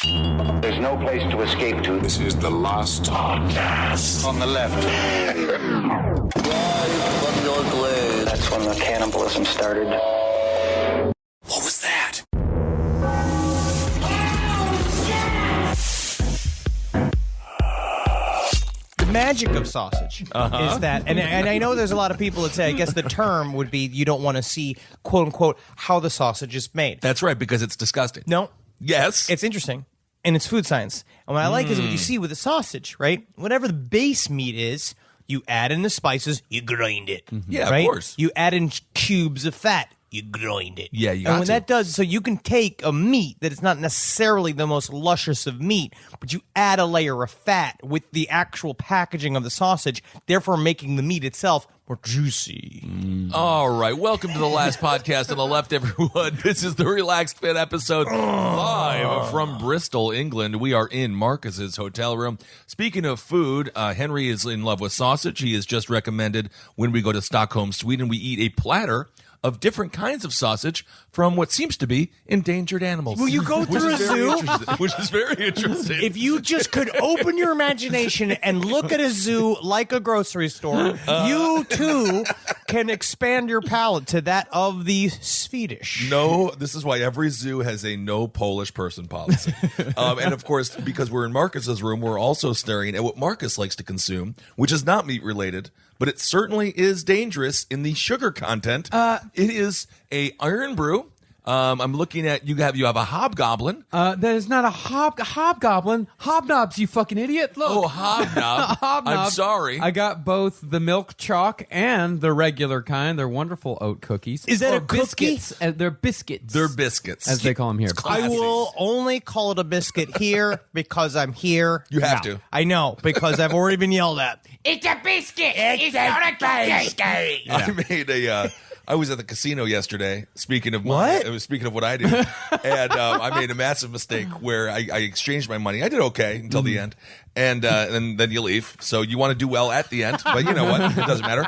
There's no place to escape to. This is the last podcast. On the left. From your glade. That's when the cannibalism started. What was that? The magic of sausage is that, and I know there's a lot of people that say, I guess the term would be you don't want to see, quote unquote, how the sausage is made. That's right, because it's disgusting. No. Yes. It's interesting, and it's food science. And what I like is what you see with the sausage, right? Whatever the base meat is, you add in the spices, you grind it. Yeah, right? of course. You add in cubes of fat, you grind it. Yeah, you And got when to. that does, so you can take a meat that is not necessarily the most luscious of meat, but you add a layer of fat with the actual packaging of the sausage, therefore making the meat itself more juicy. All right, welcome to the last podcast on the left, everyone. This is the Relaxed Fit episode live from Bristol, England. We are in Marcus's hotel room. Speaking of food, Henry is in love with sausage. He has just recommended when we go to Stockholm, Sweden, we eat a platter of different kinds of sausage from what seems to be endangered animals. Will you go through a zoo? Which is very interesting. If you just could open your imagination and look at a zoo like a grocery store, you too can expand your palate to that of the Swedish. No, this is why every zoo has a no Polish person policy. And of course, because we're in Marcus's room, we're also staring at what Marcus likes to consume, which is not meat related, but it certainly is dangerous in the sugar content. It is a iron brew. I'm looking at you have a hobgoblin. That is not a hobgoblin. Hobnobs, you fucking idiot. Look. Oh, hobnob. Hobnob. I'm sorry. I got both the milk chalk and the regular kind. They're wonderful oat cookies. Is that Or a cookie? biscuits. They're biscuits. They're biscuits. as they call them here. I will only call it a biscuit here because I'm here. You have now. to. I know, because I've already been yelled at. It's a biscuit. It's not a cookie. I made a. I was at the casino yesterday. Speaking of What? It was speaking of what I do, and I made a massive mistake where I exchanged my money. I did okay until the end, and then you leave. So you want to do well at the end, but you know what? It doesn't matter.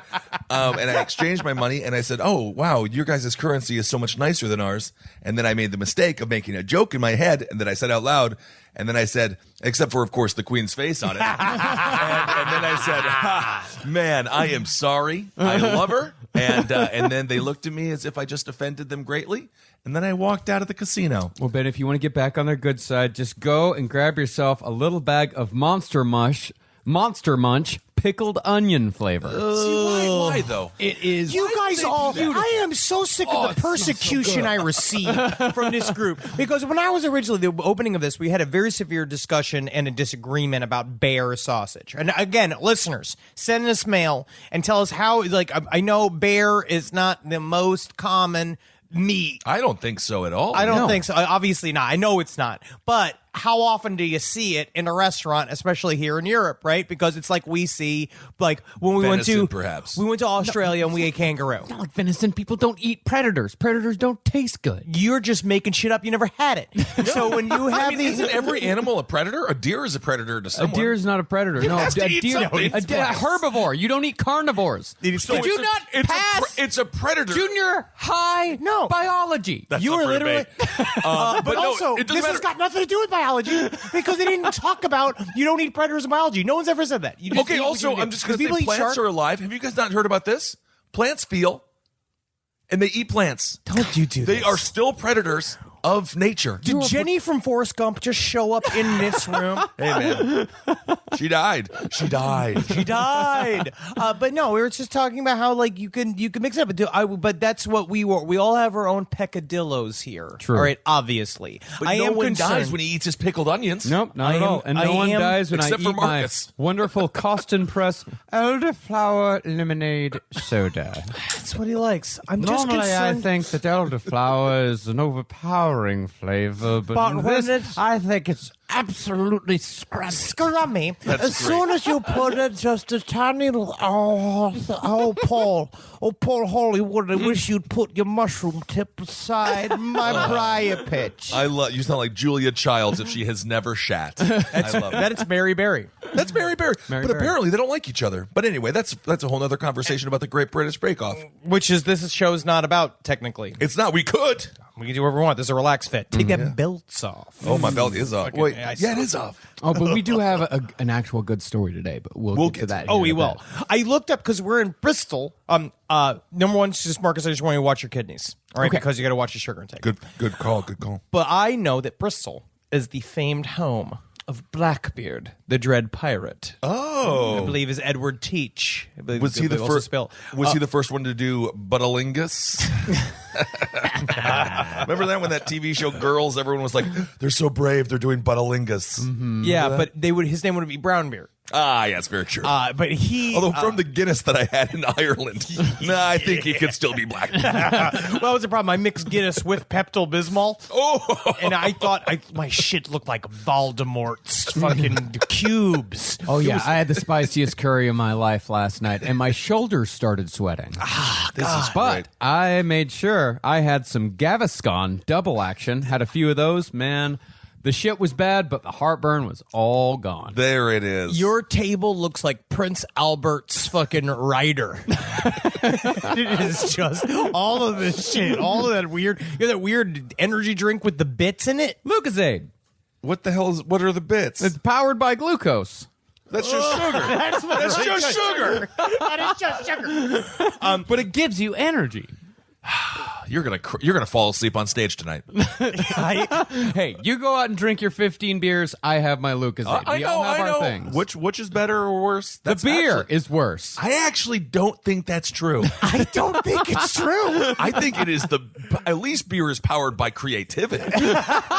And I exchanged my money, and I said, "Oh wow, your guys' currency is so much nicer than ours." And then I made the mistake of making a joke in my head, and then I said out loud. And then I said, except for, of course, the Queen's face on it. and then I said, man, I am sorry. I love her. And then they looked at me as if I just offended them greatly. And then I walked out of the casino. Well, Ben, if you want to get back on their good side, just go and grab yourself a little bag of Monster Munch pickled onion flavor. Why though? It is. You guys all, I am so sick of the persecution I receive from this group. Because when I was originally, the opening of this, we had a very severe discussion and a disagreement about bear sausage. And again, listeners, send us mail and tell us how, like, I know bear is not the most common meat. I don't think so at all. I don't think so. Obviously not. I know it's not. But how often do you see it in a restaurant, especially here in Europe, right? Because it's like we see, like when we Venison, perhaps. we went to Australia and we ate kangaroo. Not like venison. People don't eat predators. Predators don't taste good. You're just making shit up. You never had it. So when you have these, Isn't every animal a predator? A deer is a predator to A someone. deer is not a predator. No, has to a eat deer, something. a herbivore. You don't eat carnivores. So Did you not it's pass it's a predator. junior high No. biology? That's you not were for literally. debate. But no, also, it doesn't this has matter. got nothing to do with biology because they didn't talk about you don't eat predators in biology. No one's ever said that. You just Okay, eat what also, you do. I'm just going to People say eat plants shark. are alive. Have you guys not heard about this? Plants feel, and they eat plants. Don't you do They this. are still predators of nature. Did Jenny from Forrest Gump just show up in this room? Hey, man. She died. She died. She died. But no, we were just talking about how like you can mix it up. But that's what we were. We all have our own peccadillos here. True. All right, obviously. But I no am one concerned. dies when he eats his pickled onions. Nope, not I at am- all. And I no one am- dies when I except eat for my Marcus. wonderful Costin Press elderflower lemonade soda. That's what he likes. I'm just Normally, I concerned. think that elderflower is an overpowering flavor, but But in when this, it's- I think it's absolutely scrumptious. Scrummy. That's As great. soon as you put it, just a tiny little. Oh, Paul. Oh, Paul Hollywood. I wish you'd put your mushroom tip aside my briar pitch. I love. You sound like Julia Childs if she has never shat. I love it. That it's Mary Berry. That's Mary Berry. But Berry. apparently they don't like each other. But anyway, that's a whole other conversation about the Great British Bake Off. Which is this show is not about technically. It's not. We could. We can do whatever we want. This is a relaxed fit. Take them belts off. Oh, my belt is off. Wait, I yeah, it is off. Oh, but we do have an actual good story today, but we'll get to that. Oh, here we in a will. bit. I looked up because we're in Bristol. Number one, just Marcus, I just want you to watch your kidneys. All right, because you got to watch your sugar intake. Good call. Good call. But I know that Bristol is the famed home of Blackbeard, the Dread Pirate. I believe is Edward Teach. I believe Was he the also first? spelled- Was he the first one to do Buttalingus? Remember that when that TV show Girls? Everyone was like, "They're so brave. They're doing Buttalingus." Yeah, but his name would be Brownbeard. Ah, yeah, it's very true. But he, Although from the Guinness that I had in Ireland, I think he could still be black. well, that was the problem. I mixed Guinness with Pepto Bismol. Oh, And I thought my shit looked like Voldemort's fucking cubes. Oh yeah, I had the spiciest curry of my life last night, and my shoulders started sweating. this is But great. I made sure I had some Gaviscon double action. Had a few of those. Man, the shit was bad, but the heartburn was all gone. There it is. Your table looks like Prince Albert's fucking rider. It is just all of this shit, all of that weird, that weird energy drink with the bits in it. Lucozade. What the hell is? What are the bits? It's powered by glucose. That's just sugar. That's just sugar. That is just sugar. But it gives you energy. You're gonna fall asleep on stage tonight. Hey, you go out and drink your 15 beers. I have my Lucozade. We all have our things. Which is better or worse? The beer is worse. I actually don't think that's true. I don't think it's true. I think it is at least beer is powered by creativity,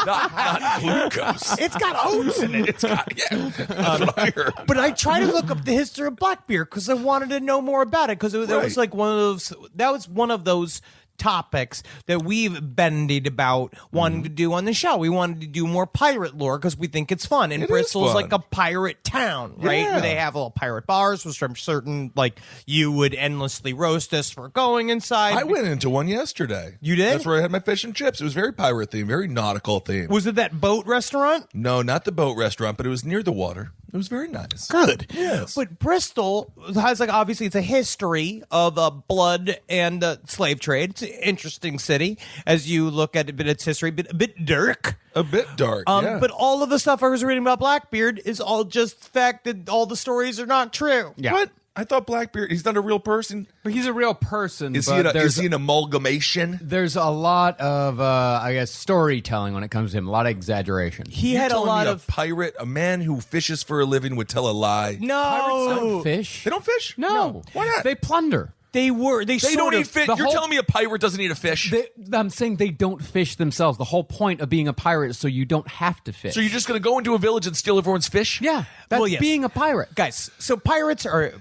not glucose. It's got oats in it. It's got that's what I heard. But I tried to look up the history of black beer because I wanted to know more about it because that was like one of those topics that we've bandied about wanting to do on the show. We wanted to do more pirate lore because we think it's fun. And Bristol's fun. like a pirate town, right? Yeah. Where they have little pirate bars, which I'm certain like you would endlessly roast us for going inside. I went into one yesterday. You did? That's where I had my fish and chips. It was very pirate themed, very nautical themed. Was it that boat restaurant? No, not the boat restaurant, but it was near the water. It was very nice. Good. Yes. But Bristol has like obviously it's a history of blood and slave trade. It's an interesting city as you look at it, but its history, a bit dark. A bit dark. Yeah. But all of the stuff I was reading about Blackbeard is all just the fact that all the stories are not true. Yeah. What? I thought Blackbeard, he's not a real person. But he's a real person. Is but he an amalgamation? There's a lot of, I guess, storytelling when it comes to him. A lot of exaggeration. He You're had a telling lot me of a pirate, a man who fishes for a living would tell a lie. no. Fish? They don't fish? No. Why not? They plunder. They They sort don't of, eat fish. the You're whole- telling me a pirate doesn't eat a fish? I'm saying they don't fish themselves. The whole point of being a pirate is so you don't have to fish. So you're just going to go into a village and steal everyone's fish? yeah, that's Well, yes. being a pirate. guys. So pirates are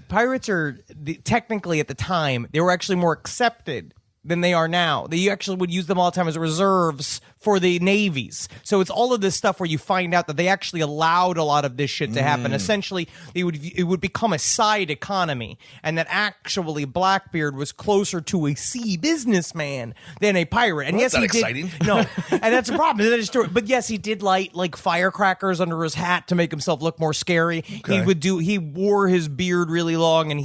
technically at the time they were actually more accepted than they are now. They actually would use them all the time as reserves for the navies. So it's all of this stuff where you find out that they actually allowed a lot of this shit to happen. Essentially, it would become a side economy, and that actually Blackbeard was closer to a sea businessman than a pirate. And Well, yes, that's he not did. exciting. No, and that's the problem. That is true. But yes, he did light like firecrackers under his hat to make himself look more scary. Okay. He wore his beard really long, and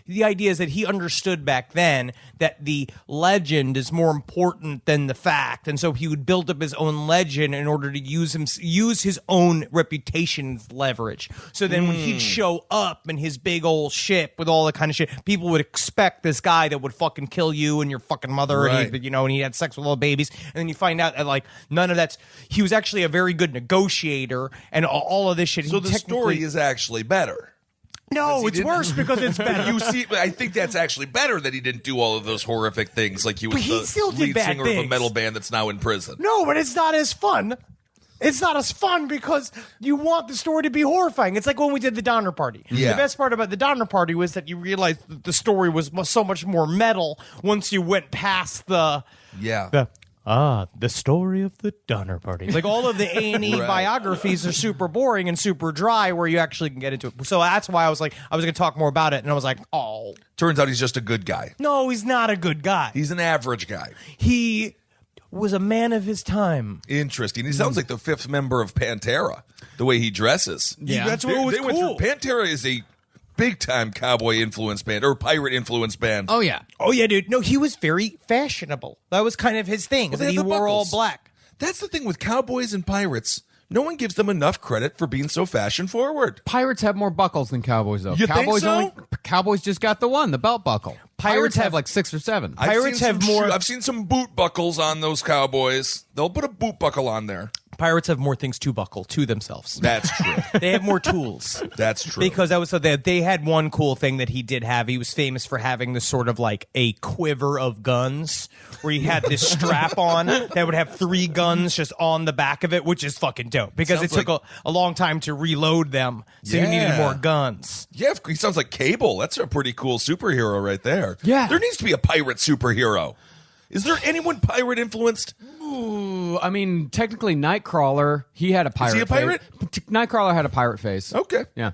the idea is that he understood back then that the legend is more important than the fact, and so he would build up his own legend in order to use his own reputation as leverage. So then when he'd show up in his big old ship with all the kind of shit, people would expect this guy that would fucking kill you and your fucking mother, Right. and he had sex with little babies, and then you find out that like none of that's. He was actually a very good negotiator, and all of this shit. So He the technically- story is actually better. no, he it's didn't- worse because it's better. You see, I think that's actually better that he didn't do all of those horrific things like he was But he the still did lead bad singer of a things. metal band that's now in prison. No, but it's not as fun. It's not as fun because you want the story to be horrifying. It's like when we did the Donner Party. Yeah. The best part about the Donner Party was that you realized that the story was so much more metal once you went past the story of the Donner Party. Like all of the A&E Right. biographies are super boring and super dry where you actually can get into it. So that's why I was like, I was going to talk more about it. And I was like, oh, Turns out he's just a good guy. no, he's not a good guy. He's an average guy. He was a man of his time. Interesting. He sounds like the fifth member of Pantera. the way he dresses. Yeah. That's what was They went cool. through. Pantera is a big-time cowboy influence band or pirate influence band. Oh yeah. Oh yeah, dude. No, he was very fashionable. That was kind of his thing. Well, Is they that had he the wore all buckles. black. That's the thing with cowboys and pirates. No one gives them enough credit for being so fashion-forward. Pirates have more buckles than cowboys, though. You think Cowboys so? Cowboys just got the one, the belt buckle. Pirates have like 6 or 7. Pirates have more- I've seen some boot buckles on those cowboys. They'll put a boot buckle on there. Pirates have more things to buckle to themselves. That's true. They have more tools. That's true. Because that was so they had one cool thing that he did have. He was famous for having this sort of like a quiver of guns, where he had this strap on that would have 3 guns just on the back of it, which is fucking dope. Because Sounds it took like- a long time to reload them, so you needed Yeah. more guns. Yeah, he sounds like Cable. That's a pretty cool superhero right there. Yeah. There needs to be a pirate superhero. Is there anyone pirate influenced? Ooh, I mean, technically, Nightcrawler, he had a pirate. he a pirate? Nightcrawler had a pirate face. Okay. Yeah.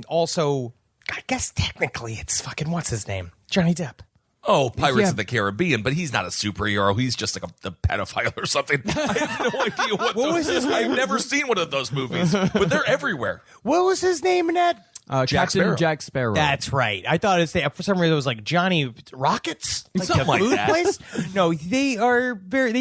Also, I guess technically it's fucking what's his name, Johnny Depp. Oh, Pirates Yeah. of the Caribbean, but he's not a superhero. He's just like a pedophile or something. I have no idea what was his I've never seen one of those movies, but they're everywhere. What was his name in that? Jack Captain Sparrow. Jack Sparrow. That's right. I thought for some reason it was like Johnny Rockets, like Something the like food that. place. No, they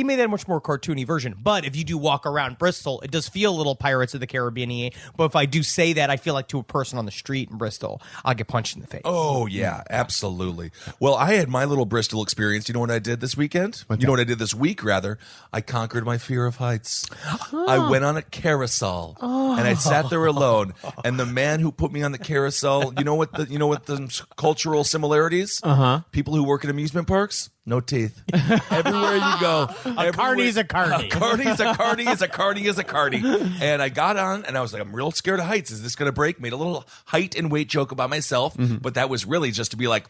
made that a much more cartoony version. But if you do walk around Bristol, it does feel a little Pirates of the Caribbean-y. But if I do say that, I feel like to a person on the street in Bristol, I'll get punched in the face. Oh, yeah, absolutely. Well, I had my little Bristol experience. You know what I did this weekend? You know what I did this week, rather? I conquered my fear of heights. I went on a carousel, and I sat there alone. And the man who put me on the carousel, you know what the cultural similarities? People who work at amusement parks, no teeth. Everywhere you go, A carny's a carny. A carny's a carny is a carny is a carny. And I got on, and I was like, I'm real scared of heights. Is this going to break? Made a little height and weight joke about myself, but that was really just to be like,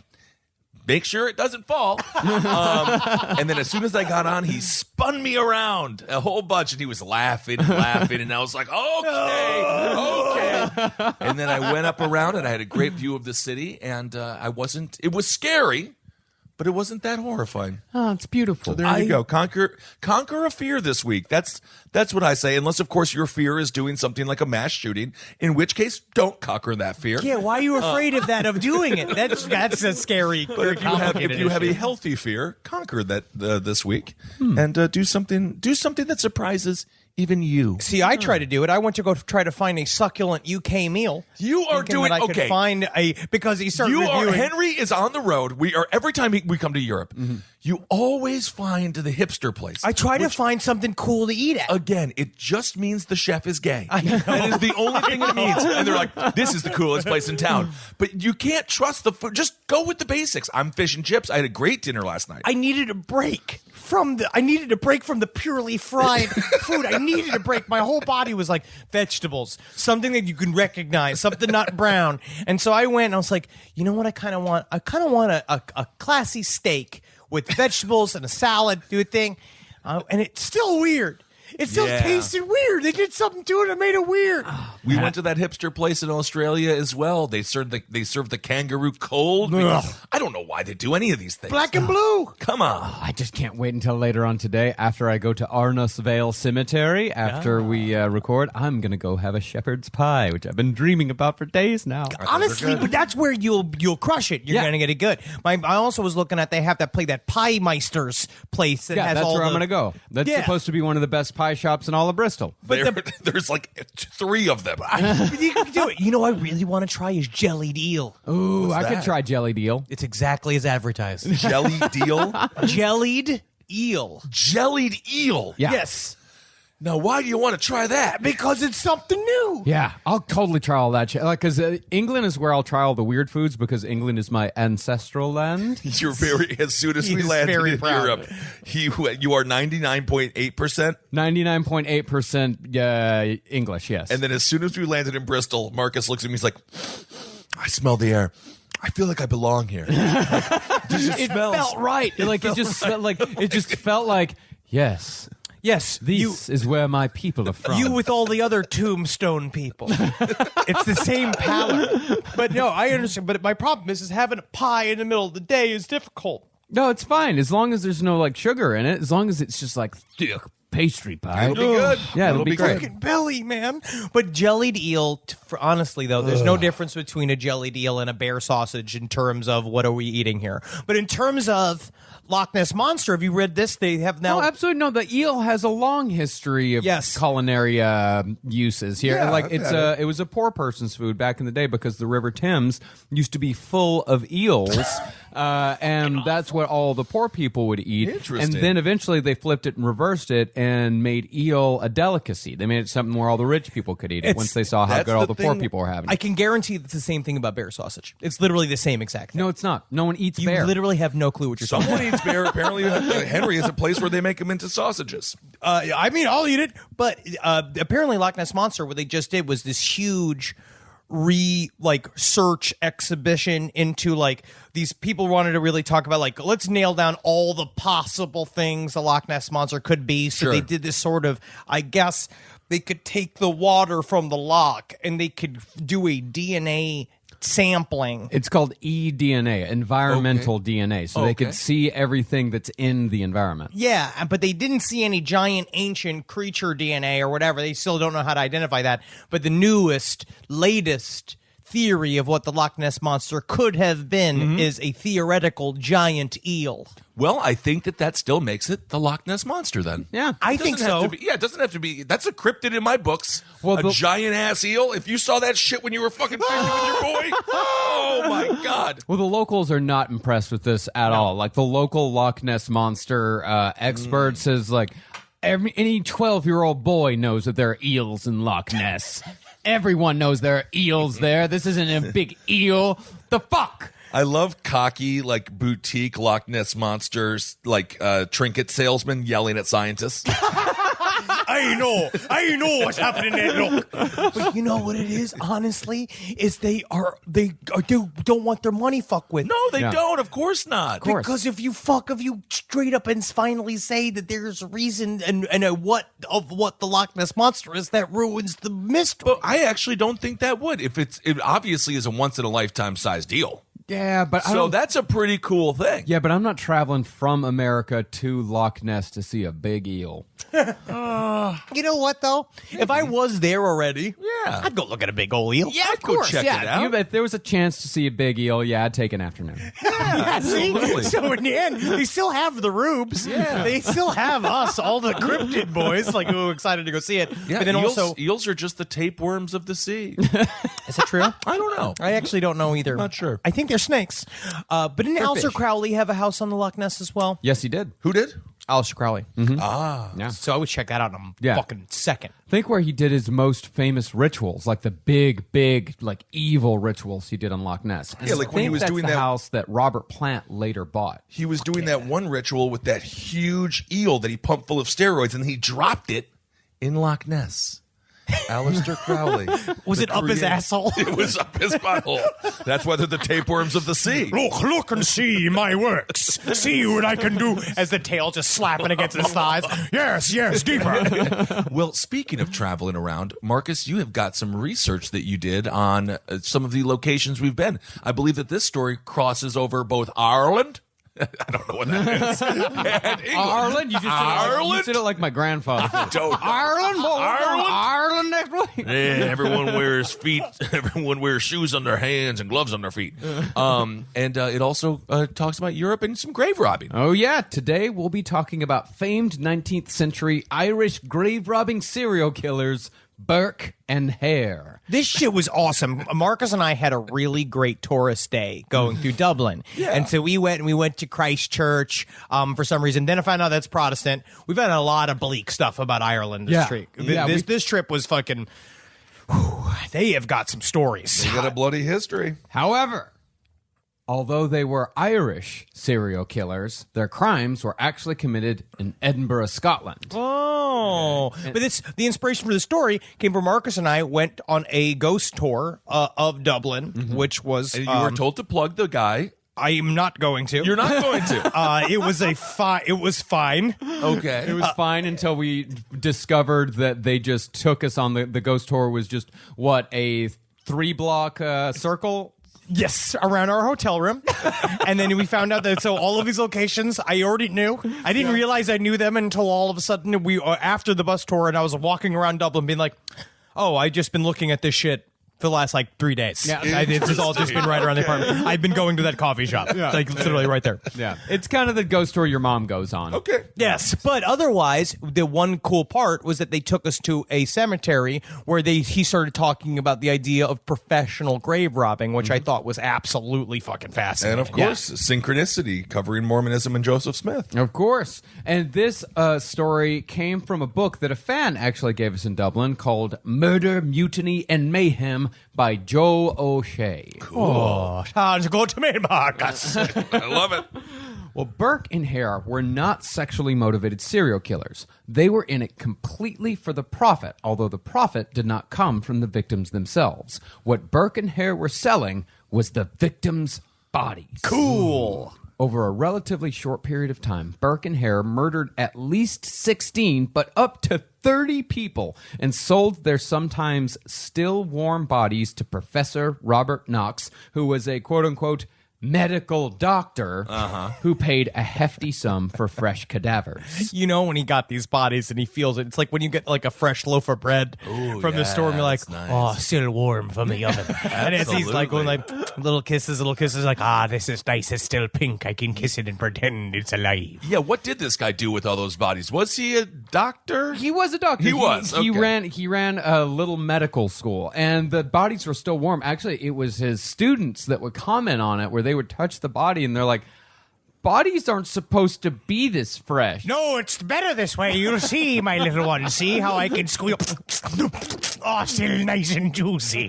make sure it doesn't fall. And then as soon as I got on, he spun me around a whole bunch, and he was laughing and laughing, and I was like, okay. And then I went up around, and I had a great view of the city, and it was scary, but it wasn't that horrifying. Oh, it's beautiful. So there you go. Conquer a fear this week. That's what I say. Unless, of course, your fear is doing something like a mass shooting, in which case, don't conquer that fear. Yeah, why are you afraid of that, of doing it? That's a scary, But very if you have complicated a issue. healthy fear, conquer that this week, and do something that surprises even you. See, I try to do it. I went to go try to find a succulent UK meal. You are thinking doing that I could okay. find because he started You reviewing. are Henry is on the road. We are every time we come to Europe. You always find the hipster place. I try to find something cool to eat at. Again, it just means the chef is gay. That is the only thing it means. And they're like, this is the coolest place in town. But you can't trust the food. Just go with the basics. I'm fish and chips. I had a great dinner last night. I needed a break from the purely fried food. I needed a break. My whole body was like vegetables, something that you can recognize, something not brown. And so I went and I was like, you know what? I kind of want a classy steak with vegetables and a salad, do a thing. And it's still weird. It still Yeah. tasted weird. They did something to it that made it weird. We went to that hipster place in Australia as well. They served the kangaroo cold. I don't know why they do any of these things. Black and blue. Come on. I just can't wait until later on today after I go to Arnos Vale Cemetery after we record. I'm going to go have a shepherd's pie, which I've been dreaming about for days now. Honestly, but that's where you'll crush it. You're Yeah. gonna get it good. I also was looking at they have that Pie Meister's place that Yeah, has that's all where I'm the- going to go. That's Yeah. supposed to be one of the best pie shops in all of Bristol. There's like 3 of them. You can do it. You know, I really want to try is jellied eel. Ooh, I could that? try jellied eel. It's exactly as advertised. Jelly deal. Jellied eel. Jellied eel. Yeah. Yes, Now, why do you want to try that? because it's something new. Yeah, I'll totally try all that shit. Like, because England is where I'll try all the weird foods because England is my ancestral land. You're very, as soon as we He's landed very in proud. Europe, you are 99.8%. 99.8% English, yes. And then as soon as we landed in Bristol, Marcus looks at me, he's like, I smell the air. I feel like I belong here. it felt right. It just felt like, yes, Yes, this is where my people are from. you with all the other tombstone people. It's the same palate. But no, I understand. But my problem is having a pie in the middle of the day is difficult. No, it's fine as long as there's no like sugar in it. As long as it's just like thick pastry pie. It'll be good. Yeah, it'll be great. Fucking belly, man. But jellied eel, honestly, though, there's no difference between a jellied eel and a bear sausage in terms of what are we eating here. But in terms of Loch Ness Monster, have you read this? They have now... Oh, absolutely. No, the eel has a long history of culinary uses here. Yeah, Like it was a poor person's food back in the day because the River Thames used to be full of eels, and that's what all the poor people would eat. Interesting. And then eventually they flipped it and reversed it and made eel a delicacy. They made it something where all the rich people could eat it once they saw how that's good all the the poor thing- people were having it. I can guarantee it's the same thing about bear sausage. It's literally the same exact thing. No, it's not. No one eats You bear. literally have no clue what you're talking about. Someone eats bear. Apparently, Henry is a place where they make them into sausages. I mean, I'll eat it. But apparently Loch Ness Monster, what they just did was this huge search exhibition into like these people wanted to really talk about like let's nail down all the possible things the Loch Ness Monster could be. So they did this sort of, I guess they could take the water from the loch and they could do a DNA sampling. It's called eDNA, environmental DNA, so they could see everything that's in the environment. Yeah, but they didn't see any giant ancient creature DNA or whatever. They still don't know how to identify that. But the latest theory of what the Loch Ness Monster could have been is a theoretical giant eel. Well, I think that still makes it the Loch Ness Monster then. Yeah. I think Doesn't have so. to be- it doesn't have to be. That's a cryptid in my books. Well, a giant ass eel. If you saw that shit when you were fucking fishing with your boy, oh my god. Well, the locals are not impressed with this at all. Like the local Loch Ness Monster expert says, like any 12-year-old boy knows that there are eels in Loch Ness. Everyone knows there are eels there. This isn't a big eel. The fuck? I love cocky, like boutique Loch Ness monsters, like trinket salesmen yelling at scientists. I know what's happening there. Look, but you know what it is? Honestly, is they don't want their money fucked with. No, they don't. Of course not. Because if you straight up and finally say that there's a reason and what the Loch Ness Monster is, that ruins the mystery. But I actually don't think that would. If it obviously is a once in a lifetime size deal. Yeah, but So that's a pretty cool thing. yeah, but I'm not traveling from America to Loch Ness to see a big eel. You know what though? If I was there already, I'd go look at a big old eel. Yeah, I'd go check it out. If there was a chance to see a big eel, I'd take an afternoon. Yeah, see? So in the end, they still have the rubes. Yeah. They still have us, all the cryptid boys, like who are excited to go see it. Yeah, but then eels are just the tapeworms of the sea. is it true? I don't know. I actually don't know either. Not sure. I think they're snakes. But didn't Alistair fish. Crowley have a house on the Loch Ness as well? Yes, he did. Who did? Alistair Crowley. Yeah. So I would check that out in a Yeah. fucking second. Think where he did his most famous rituals, like the big, like evil rituals he did on Loch Ness. Yeah, like when he was that's doing the that- house that Robert Plant later bought. He was doing that one ritual with that huge eel that he pumped full of steroids, and he dropped it in Loch Ness. Alistair Crowley. Was it up his asshole? It was up his butthole. That's why they're the tapeworms of the sea. Look and see my works. See what I can do. As the tail just slapping against his thighs. Yes, deeper. Well, speaking of traveling around, Marcus, you have got some research that you did on some of the locations we've been. I believe that this story crosses over both Ireland. I don't know what that is. And England. Ireland? You just Ireland? said it like my grandfather. Don't know. Ireland? Boy, Ireland next week. Yeah, everyone wears everyone wears shoes on their hands and gloves on their feet. And it also talks about Europe and some grave robbing. Oh, yeah. Today we'll be talking about famed 19th century Irish grave robbing serial killers, Burke and Hare. This shit was awesome. Marcus and I had a really great tourist day going through Dublin. Yeah. And so we went to Christchurch for some reason. Then I found out that's Protestant. We've had a lot of bleak stuff about Ireland this trip. This trip was fucking... they have got some stories. They got a bloody history. However, although they were Irish serial killers, their crimes were actually committed in Edinburgh, Scotland. Oh, but the inspiration for the story came from Marcus and I went on a ghost tour of Dublin, which was... And you were told to plug the guy. I am not going to. You're not going to. It was it was fine. Okay. It was fine until we discovered that they just took us on the ghost tour was just, what, a 3-block circle? Yes, around our hotel room. And then we found out that all of these locations I already knew. I didn't realize I knew them until all of a sudden after the bus tour, and I was walking around Dublin being like, oh, I just been looking at this shit for the last 3 days. Yeah. It's just all just been right around the apartment. I've been going to that coffee shop. Yeah. Literally right there. Yeah. It's kind of the ghost tour your mom goes on. Okay. Yes, but otherwise, the one cool part was that they took us to a cemetery where he started talking about the idea of professional grave robbing, which I thought was absolutely fucking fascinating. And of course, synchronicity covering Mormonism and Joseph Smith. Of course. And this story came from a book that a fan actually gave us in Dublin called Murder, Mutiny, and Mayhem by Joe O'Shea. Oh, sounds good to me, Marcus. I love it. Well, Burke and Hare were not sexually motivated serial killers. They were in it completely for the profit, although the profit did not come from the victims themselves. What Burke and Hare were selling was the victims' bodies. Cool. Over a relatively short period of time, Burke and Hare murdered at least 16, but up to 30 people, and sold their sometimes still warm bodies to Professor Robert Knox, who was a quote-unquote medical doctor who paid a hefty sum for fresh cadavers. You know, when he got these bodies and he feels it, it's like when you get a fresh loaf of bread from the store and you're like, nice. oh, still warm from the oven. And it's he's like going little kisses, like, this is nice, it's still pink, I can kiss it and pretend it's alive. Yeah, what did this guy do with all those bodies? Was he a doctor? He was a doctor. He was. He Okay. ran a little medical school, and the bodies were still warm. Actually, it was his students that would comment on it, where they would touch the body, and they're like, bodies aren't supposed to be this fresh. No, it's better this way. You'll see, my little one. See how I can squeal. Oh, still nice and juicy.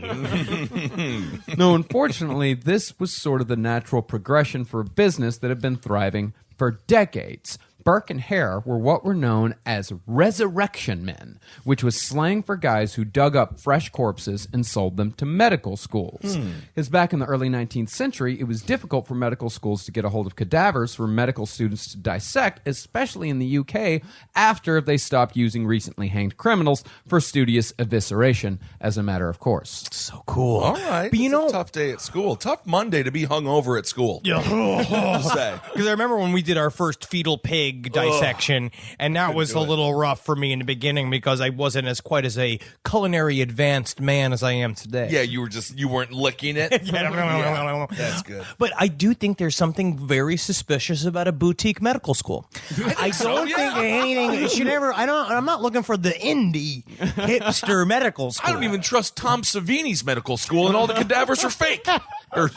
No, unfortunately, this was sort of the natural progression for a business that had been thriving for decades. Burke and Hare were what were known as resurrection men, which was slang for guys who dug up fresh corpses and sold them to medical schools. Because back in the early 19th century, it was difficult for medical schools to get a hold of cadavers for medical students to dissect, especially in the UK, after they stopped using recently hanged criminals for studious evisceration, as a matter of course. So cool. All right. But you It's know, a tough day at school. Tough Monday to be hungover at school. Just say. because I remember when we did our first fetal pig dissection, and that was a little rough for me in the beginning because I wasn't as quite as a culinary advanced man as I am today. Yeah, you weren't licking it. Yeah. That's good. But I do think there's something very suspicious about a boutique medical school. I don't think anything it should ever. I'm not looking for the indie hipster medical school. I don't even trust Tom Savini's medical school, and all the cadavers are fake. or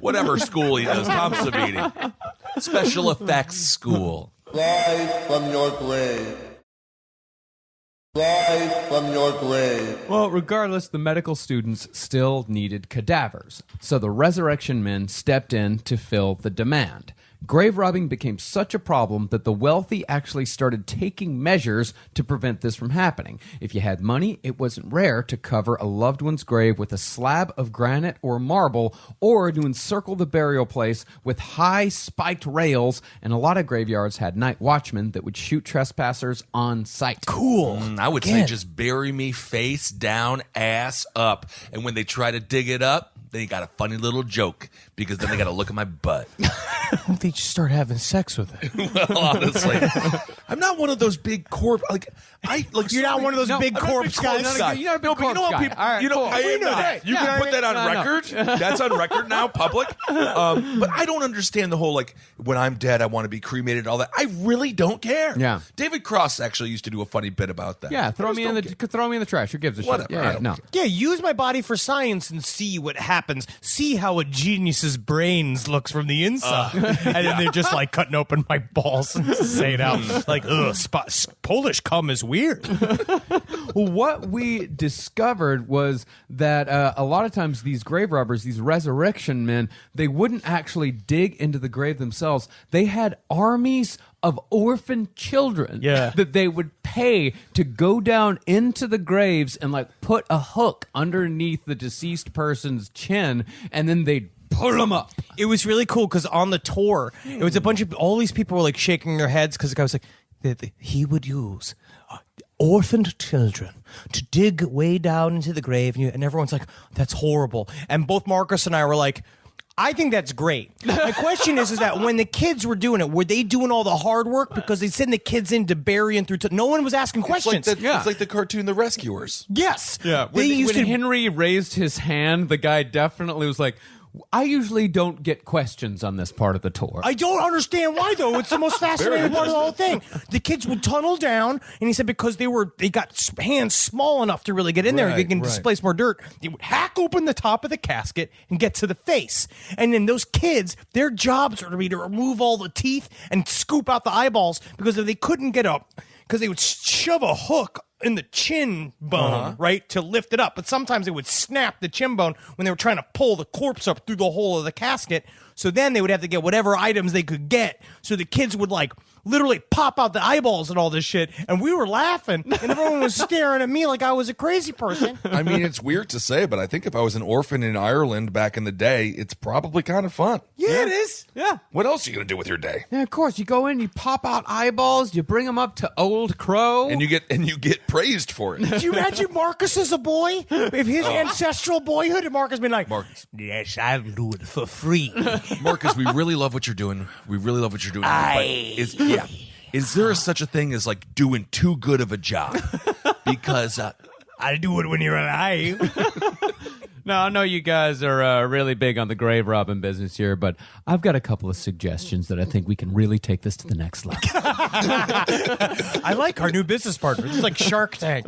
whatever school he does, Tom Savini. Special effects school. Rise from your grave. Rise from your grave. Well, regardless, the medical students still needed cadavers, so the resurrection men stepped in to fill the demand. Grave robbing became such a problem that the wealthy actually started taking measures to prevent this from happening. If you had money, it wasn't rare to cover a loved one's grave with a slab of granite or marble, or to encircle the burial place with high spiked rails, and a lot of graveyards had night watchmen that would shoot trespassers on sight. Cool. I would say just bury me face down, ass up. And when they try to dig it up, they got a funny little joke because then they got to look at my butt. They just start having sex with it. Well, honestly, I'm not one of those big corp. You're not one of those big I'm not a corpse guys. You're not a big No, but you know corpse how guy. people. All right, you know, cool. I am know not. that. You Yeah. can put that on No, no. record. That's on record now, public. But I don't understand the whole when I'm dead, I want to be cremated. All that. I really don't care. Yeah. David Cross actually used to do a funny bit about that. Yeah, I throw just me in don't the care. throw me in the trash. Who gives a Whatever, shit? I Yeah, don't no. care. Yeah, use my body for science and see what happens. See how a genius's brains looks from the inside. And then they're just cutting open my balls and saying out Polish cum is weird. What we discovered was that a lot of times these grave robbers, these resurrection men, they wouldn't actually dig into the grave themselves. They had armies of orphan children that they would pay to go down into the graves and put a hook underneath the deceased person's chin, and then they'd pull them up. It was really cool because on the tour, it was a bunch of all these people were shaking their heads because the guy was like, he would use orphaned children to dig way down into the grave, and everyone's like, that's horrible. And both Marcus and I were like, I think that's great. My question is that when the kids were doing it, were they doing all the hard work because they send the kids in to bury and through? No one was asking questions. It's like the cartoon The Rescuers. Yes. Yeah. When Henry raised his hand, the guy definitely was like, I usually don't get questions on this part of the tour. I don't understand why, though. It's the most fascinating part of the whole thing. The kids would tunnel down, and he said because they got hands small enough to really get in there, they can displace more dirt. They would hack open the top of the casket and get to the face. And then those kids, their jobs are to be to remove all the teeth and scoop out the eyeballs, because if they couldn't get up, because they would shove a hook in the chin bone, right, to lift it up. But sometimes they would snap the chin bone when they were trying to pull the corpse up through the hole of the casket. So then they would have to get whatever items they could get. So the kids would like literally pop out the eyeballs and all this shit. And we were laughing, and everyone was staring at me like I was a crazy person. I mean, it's weird to say, but I think if I was an orphan in Ireland back in the day, it's probably kind of fun. Yeah, it is. Yeah. What else are you going to do with your day? Yeah, of course. You go in, you pop out eyeballs, you bring them up to Old Crow. And you get praised for it. Do you imagine Marcus as a boy? If his ancestral boyhood, and Marcus been like, Marcus. Yes, I'll do it for free. Marcus, we really love what you're doing. We really love what you're doing. But is there such a thing as like doing too good of a job? Because I do it when you're alive. Now, I know you guys are really big on the grave robbing business here, but I've got a couple of suggestions that I think we can really take this to the next level. I like our new business partner. It's like Shark Tank.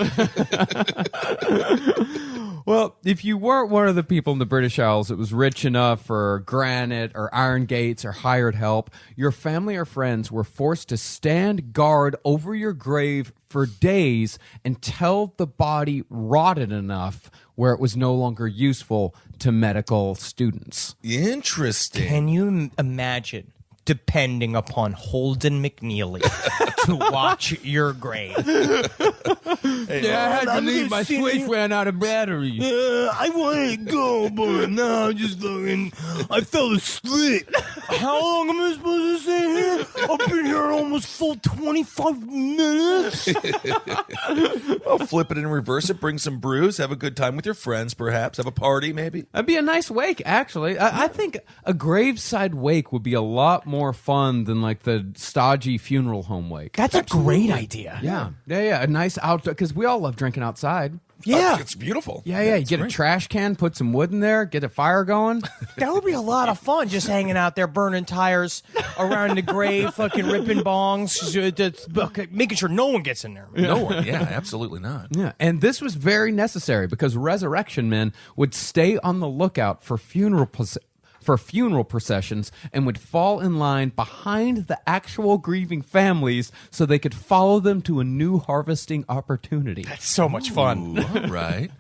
Well, if you weren't one of the people in the British Isles that was rich enough for granite or iron gates or hired help, your family or friends were forced to stand guard over your grave for days until the body rotted enough where it was no longer useful to medical students. interesting. Can you imagine depending upon Holden McNeely to watch your grave? Yeah, I had to leave. My Switch ran out of battery. I wanted to go, but now I'm just looking. I fell asleep. How long am I supposed to stay here? I've been here almost full 25 minutes. Well, flip it and reverse it. Bring some brews. Have a good time with your friends, perhaps. Have a party, maybe. That'd be a nice wake, actually. I think a graveside wake would be a lot more fun than like the stodgy funeral home wake. That's a great idea. Yeah. A nice outdoor, because we all love drinking outside. Yeah. It's beautiful. Yeah. You get a trash can, put some wood in there, get a fire going. That would be a lot of fun, just hanging out there, burning tires around the grave, fucking ripping bongs, making sure no one gets in there. No one. Yeah, absolutely not. Yeah, and this was very necessary because resurrection men would stay on the lookout for funeral processions and would fall in line behind the actual grieving families so they could follow them to a new harvesting opportunity. That's so much fun. Ooh, all right.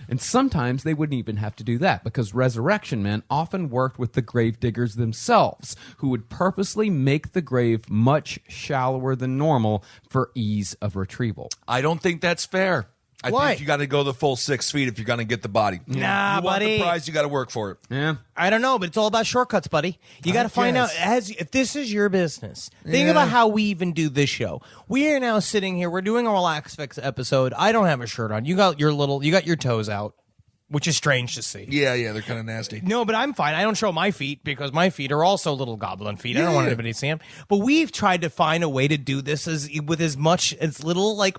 And sometimes they wouldn't even have to do that because resurrection men often worked with the grave diggers themselves, who would purposely make the grave much shallower than normal for ease of retrieval. I don't think that's fair. I Why? think you got to go the full 6 feet if you're going to get the body. Nah, you want buddy. the prize, you got to work for it. Yeah. I don't know, but it's all about shortcuts, buddy. You got to find out if this is your business. Think about how we even do this show. We are now sitting here. We're doing a Relax Fix episode. I don't have a shirt on. You got your toes out, which is strange to see. Yeah, they're kind of nasty. No, but I'm fine. I don't show my feet because my feet are also little goblin feet. I don't want anybody to see them. But we've tried to find a way to do this with as little like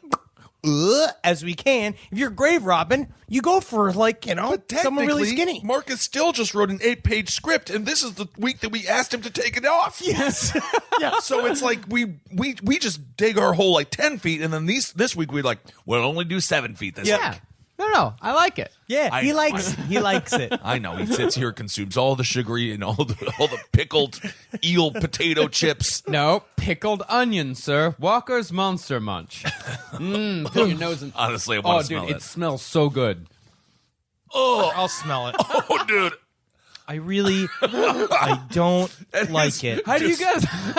as we can. If you're grave robbing, you go for someone really skinny. Marcus still just wrote an 8-page script, and this is the week that we asked him to take it off. Yes. Yeah. So it's like we just dig our hole like 10 feet, and then this week we'll only do 7 feet this Yeah. week. No, I like it. Yeah, he likes it. I know. He sits here, consumes all the sugary and all the pickled eel potato chips. No, pickled onion, sir. Walker's Monster Munch. Put your nose in. Honestly, I want to dude, smell it smells so good. Oh, I'll smell it. Oh, dude. I don't like it. How do you guys not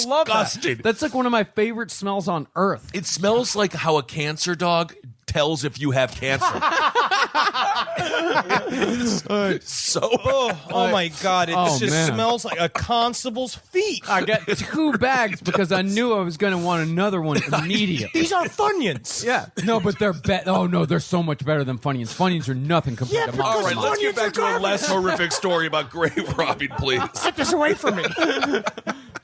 love that? disgusting. That's like one of my favorite smells on earth. It smells like how a cancer dog tells if you have cancer. Oh my God! It just man. smells like a constable's feet. I got 2 bags because I knew I was going to want another one immediately. These are Funyuns. Yeah, no, but they're oh no, they're so much better than Funyuns. Funyuns are nothing compared Yeah, to because All right, let's get Funyuns back to are a less horrific story about grave robbing, please. Get this away from me.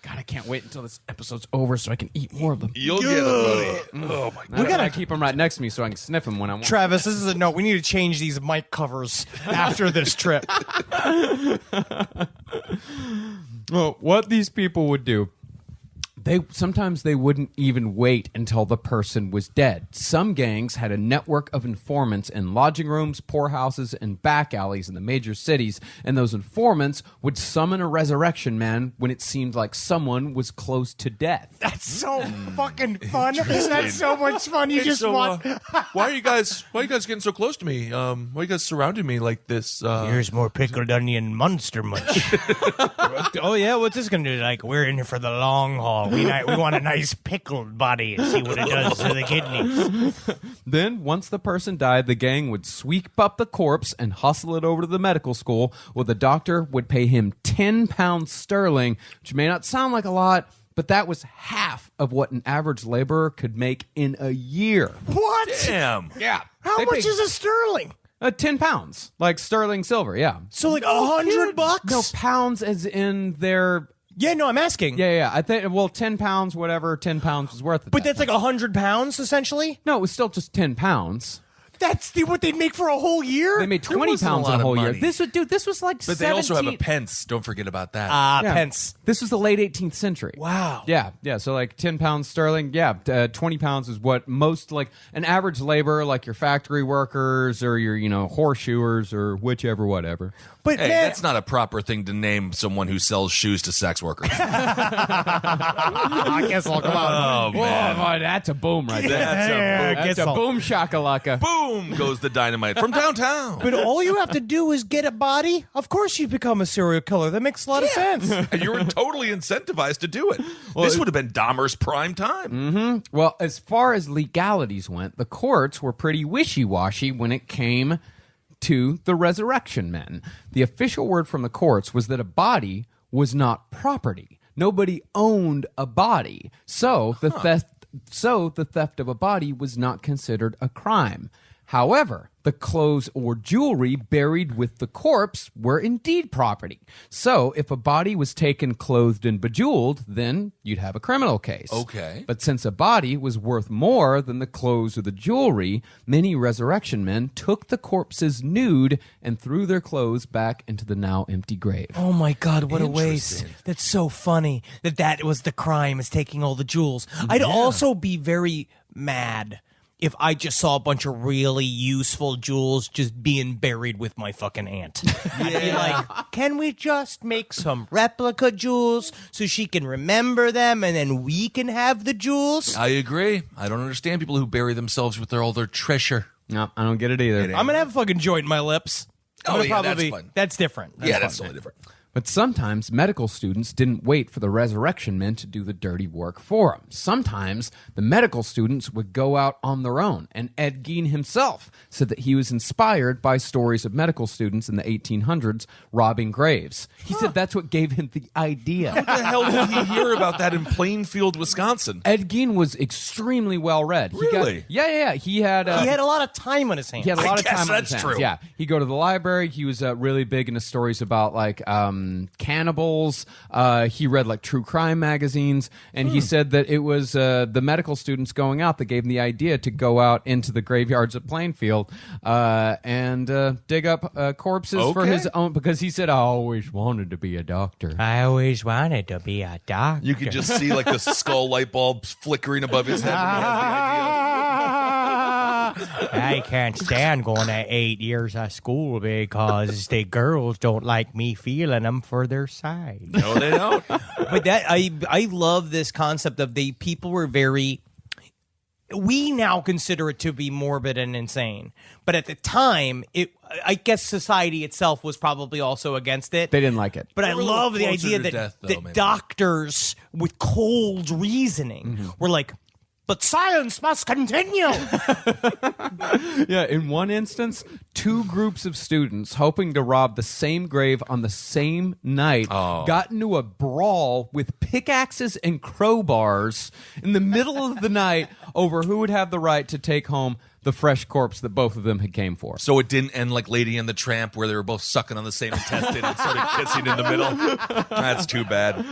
God, I can't wait until this episode's over so I can eat more of them. You'll get it, buddy. Oh my God. We gotta keep them right next to me so I can sniff them when I want. Travis, this is a note. We need to change these mic covers after this trip. Well, what these people would do, sometimes they wouldn't even wait until the person was dead. Some gangs had a network of informants in lodging rooms, poorhouses, and back alleys in the major cities, and those informants would summon a resurrection man when it seemed like someone was close to death. That's so fucking fun. Isn't that so much fun? You just want. why are you guys getting so close to me? Why are you guys surrounding me like this? Here's more pickled onion monster munch. Oh yeah, what's this gonna do? Like, we're in here for the long haul. We want a nice pickled body and see what it does to the kidneys. Then, once the person died, the gang would sweep up the corpse and hustle it over to the medical school, where the doctor would pay him £10 sterling, which may not sound like a lot, but that was half of what an average laborer could make in a year. What? Damn. Yeah. How much is a sterling? £10, like sterling silver, yeah. So like $100? No, pounds as in their... Yeah, no, I'm asking. Yeah. I think, well, £10, whatever, £10 was worth it. But that's like £100 essentially? No, it was still just £10. That's what they'd make for a whole year? They made There £20 wasn't a in lot a of whole year. money. This was like But they also have a pence. Don't forget about that. Yeah. Pence. This was the late 18th century. Wow. Yeah. So like £10 sterling. Yeah, £20 is what most, like an average laborer, like your factory workers or your horseshoers or whichever, whatever. But Hey, man, that's not a proper thing to name someone who sells shoes to sex workers. I guess I'll come out. Oh, man. Oh, that's a boom right there. That's That's a boom shakalaka. Boom goes the dynamite from downtown. But all you have to do is get a body. Of course you become a serial killer. That makes a lot of sense. And you were totally incentivized to do it. This would have been Dahmer's prime time. Well, as far as legalities went, the courts were pretty wishy-washy when it came to the resurrection men. The official word from the courts was that a body was not property. Nobody owned a body. So the theft of a body was not considered a crime. However, the clothes or jewelry buried with the corpse were indeed property. So if a body was taken clothed and bejeweled, then you'd have a criminal case. Okay. But since a body was worth more than the clothes or the jewelry, many resurrection men took the corpses nude and threw their clothes back into the now empty grave. Oh my God, what a waste. That's so funny that was the crime, is taking all the jewels. I'd also be very mad if I just saw a bunch of really useful jewels just being buried with my fucking aunt. I'd be like, can we just make some replica jewels so she can remember them and then we can have the jewels? I agree. I don't understand people who bury themselves with all their treasure. No, I don't get it either. I'm going to have a fucking joint in my lips. I'm gonna that's fun. That's different. That's totally different. But sometimes medical students didn't wait for the resurrection men to do the dirty work for them. Sometimes the medical students would go out on their own, and Ed Gein himself said that he was inspired by stories of medical students in the 1800s robbing graves. He said that's what gave him the idea. What the hell did he hear about that in Plainfield, Wisconsin? Ed Gein was extremely well read. Really? Yeah. He had a lot of time on his hands. He had a lot of guess time on his that's hands. true. Yeah, he'd go to the library. He was really big into stories about like cannibals. He read like true crime magazines, and he said that it was the medical students going out that gave him the idea to go out into the graveyards of Plainfield and dig up corpses for his own, because he said, I always wanted to be a doctor. I always wanted to be a doctor. You could just see like the skull light bulbs flickering above his head. When he has the idea. I can't stand going to 8 years of school because the girls don't like me feeling them for their size. No, they don't. But that I love this concept of the people were very. We now consider it to be morbid and insane, but at the time, I guess society itself was probably also against it. They didn't like it. But I We're a little love the closer idea to that, death, though, that maybe. doctors with cold reasoning were like, But science must continue. Yeah, in one instance, two groups of students hoping to rob the same grave on the same night got into a brawl with pickaxes and crowbars in the middle of the night over who would have the right to take home the fresh corpse that both of them had came for. So it didn't end like Lady and the Tramp, where they were both sucking on the same intestine and started kissing in the middle. That's too bad.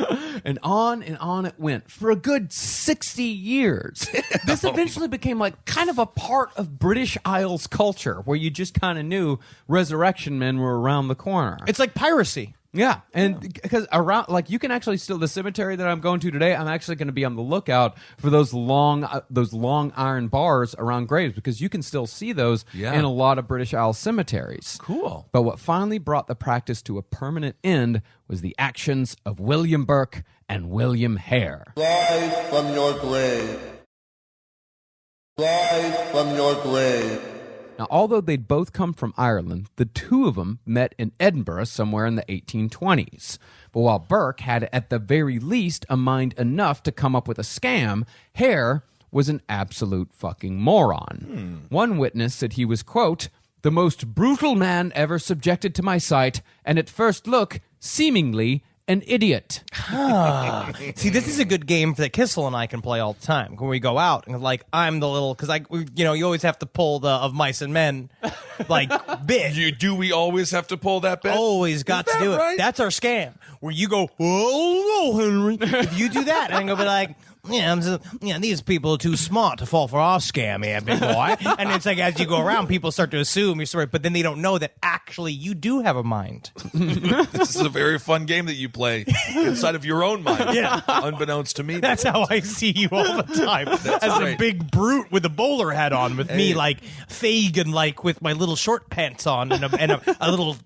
And on it went for a good 60 years. This eventually became like kind of a part of British Isles culture, where you just kind of knew resurrection men were around the corner. It's like piracy. Yeah, and because around, like, you can actually still, the cemetery that I'm going to today, I'm actually going to be on the lookout for those long iron bars around graves, because you can still see those in a lot of British Isles cemeteries. Cool. But what finally brought the practice to a permanent end was the actions of William Burke and William Hare. Rise from your grave. Rise from your grave. Now, although they'd both come from Ireland, the two of them met in Edinburgh somewhere in the 1820s. But while Burke had, at the very least, a mind enough to come up with a scam, Hare was an absolute fucking moron. One witness said he was, quote, "the most brutal man ever subjected to my sight, and at first look, seemingly an idiot." See, this is a good game that Kissel and I can play all the time when we go out. And like, I'm the little, because you always have to pull the of mice and men, like, bit. Do we always have to pull that bit? Always got to that do it. right? That's our scam. Where you go, oh, Henry. If you do that, and go be like, these people are too smart to fall for our scam here, big boy. And it's like, as you go around, people start to assume you're sorry, but then they don't know that actually you do have a mind. This is a very fun game that you play inside of your own mind, unbeknownst to me. That's how I see you all the time. As great. a big brute with a bowler hat on, with me like Fagin, like with my little short pants on and a little,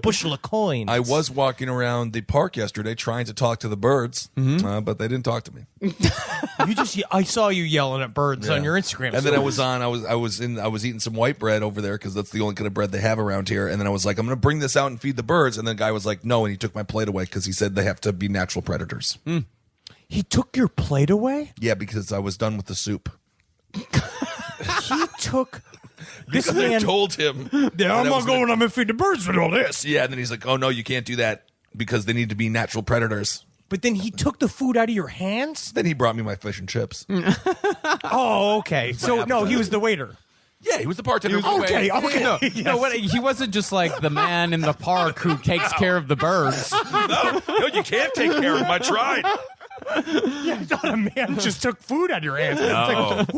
bushel of coins. I was walking around the park yesterday trying to talk to the birds, but they didn't talk to me. I saw you yelling at birds on your Instagram. And then I was eating some white bread over there, because that's the only kind of bread they have around here. And then I was like, I'm going to bring this out and feed the birds. And the guy was like, no, and he took my plate away because he said they have to be natural predators. He took your plate away? Yeah, because I was done with the soup. He took this Because man. I told him. I'm that I not was going. I'm gonna feed the birds with all this. Yeah, and then he's like, oh no, you can't do that because they need to be natural predators. But then he took the food out of your hands. Then he brought me my fish and chips. Oh, okay. So no, he was the water. Yeah, he was the bartender. Okay. No, he wasn't just like the man in the park who takes care of the birds. No, you can't take care of him. I tried. Yeah, I thought a man just took food out of your hands. It's like,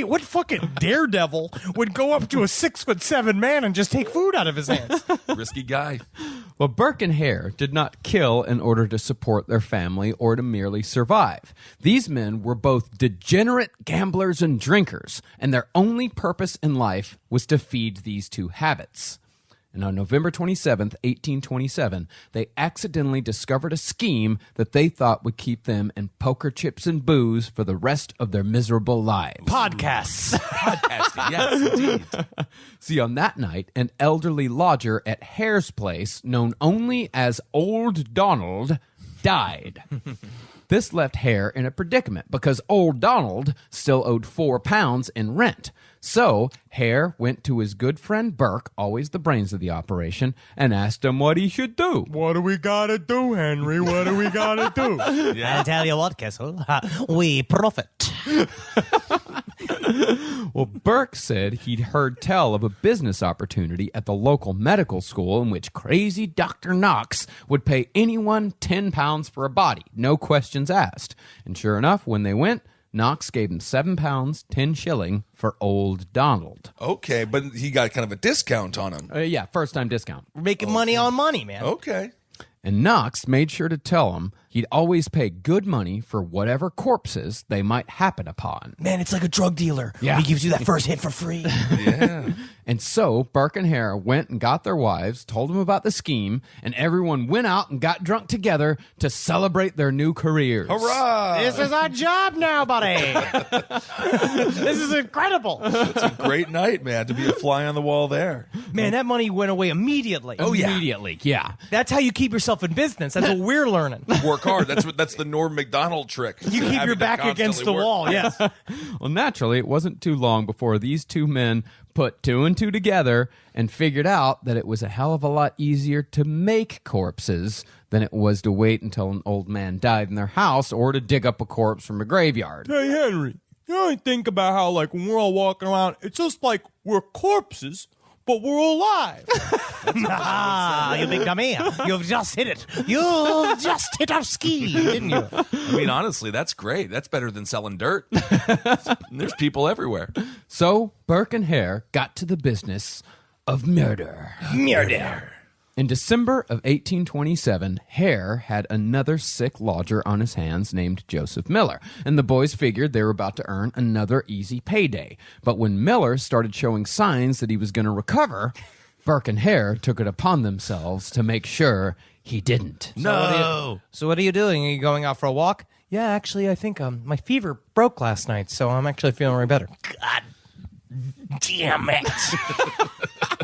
what fucking daredevil would go up to a 6'7" man and just take food out of his hands? Risky guy. Well, Burke and Hare did not kill in order to support their family or to merely survive. These men were both degenerate gamblers and drinkers, and their only purpose in life was to feed these two habits. And on November 27th, 1827, they accidentally discovered a scheme that they thought would keep them in poker chips and booze for the rest of their miserable lives. Podcasts. Podcasting, yes, indeed. See, on that night, an elderly lodger at Hare's place, known only as Old Donald, died. This left Hare in a predicament because Old Donald still owed £4 in rent. So Hare went to his good friend Burke, always the brains of the operation, and asked him what he should do. What do we gotta do, Henry? What do we gotta do? I tell you what, Kessel, we profit. Well, Burke said he'd heard tell of a business opportunity at the local medical school in which crazy Dr. Knox would pay anyone £10 for a body, no questions asked. And sure enough, when they went, Knox gave him £7, 10 shilling for Old Donald. Okay, but he got kind of a discount on him. Yeah, first-time discount. We're making money on money, man. Okay. And Knox made sure to tell him he'd always pay good money for whatever corpses they might happen upon. Man, it's like a drug dealer. Yeah. He gives you that first hit for free. Yeah. And so Burke and Hare went and got their wives, told them about the scheme, and everyone went out and got drunk together to celebrate their new careers. Hurrah! This is our job now, buddy. This is incredible. It's a great night, man, to be a fly on the wall there. Man, that money went away immediately. Immediately, yeah. That's how you keep yourself in business. That's what we're learning. Work work hard. That's the Norm Macdonald trick. You keep your back against the wall, yes. Well, naturally, it wasn't too long before these two men put two and two together and figured out that it was a hell of a lot easier to make corpses than it was to wait until an old man died in their house or to dig up a corpse from a graveyard. Hey, Henry, you know, think about how, like, when we're all walking around, it's just like we're corpses, but we're alive. You big dummy. You've just hit it. You've just hit our ski, didn't you? I mean, honestly, that's great. That's better than selling dirt. There's people everywhere. So Burke and Hare got to the business of murder. Murder. In December of 1827, Hare had another sick lodger on his hands named Joseph Miller, and the boys figured they were about to earn another easy payday. But when Miller started showing signs that he was going to recover, Burke and Hare took it upon themselves to make sure he didn't. So what are you doing? Are you going out for a walk? Yeah, actually, I think my fever broke last night, so I'm actually feeling way better. God damn it.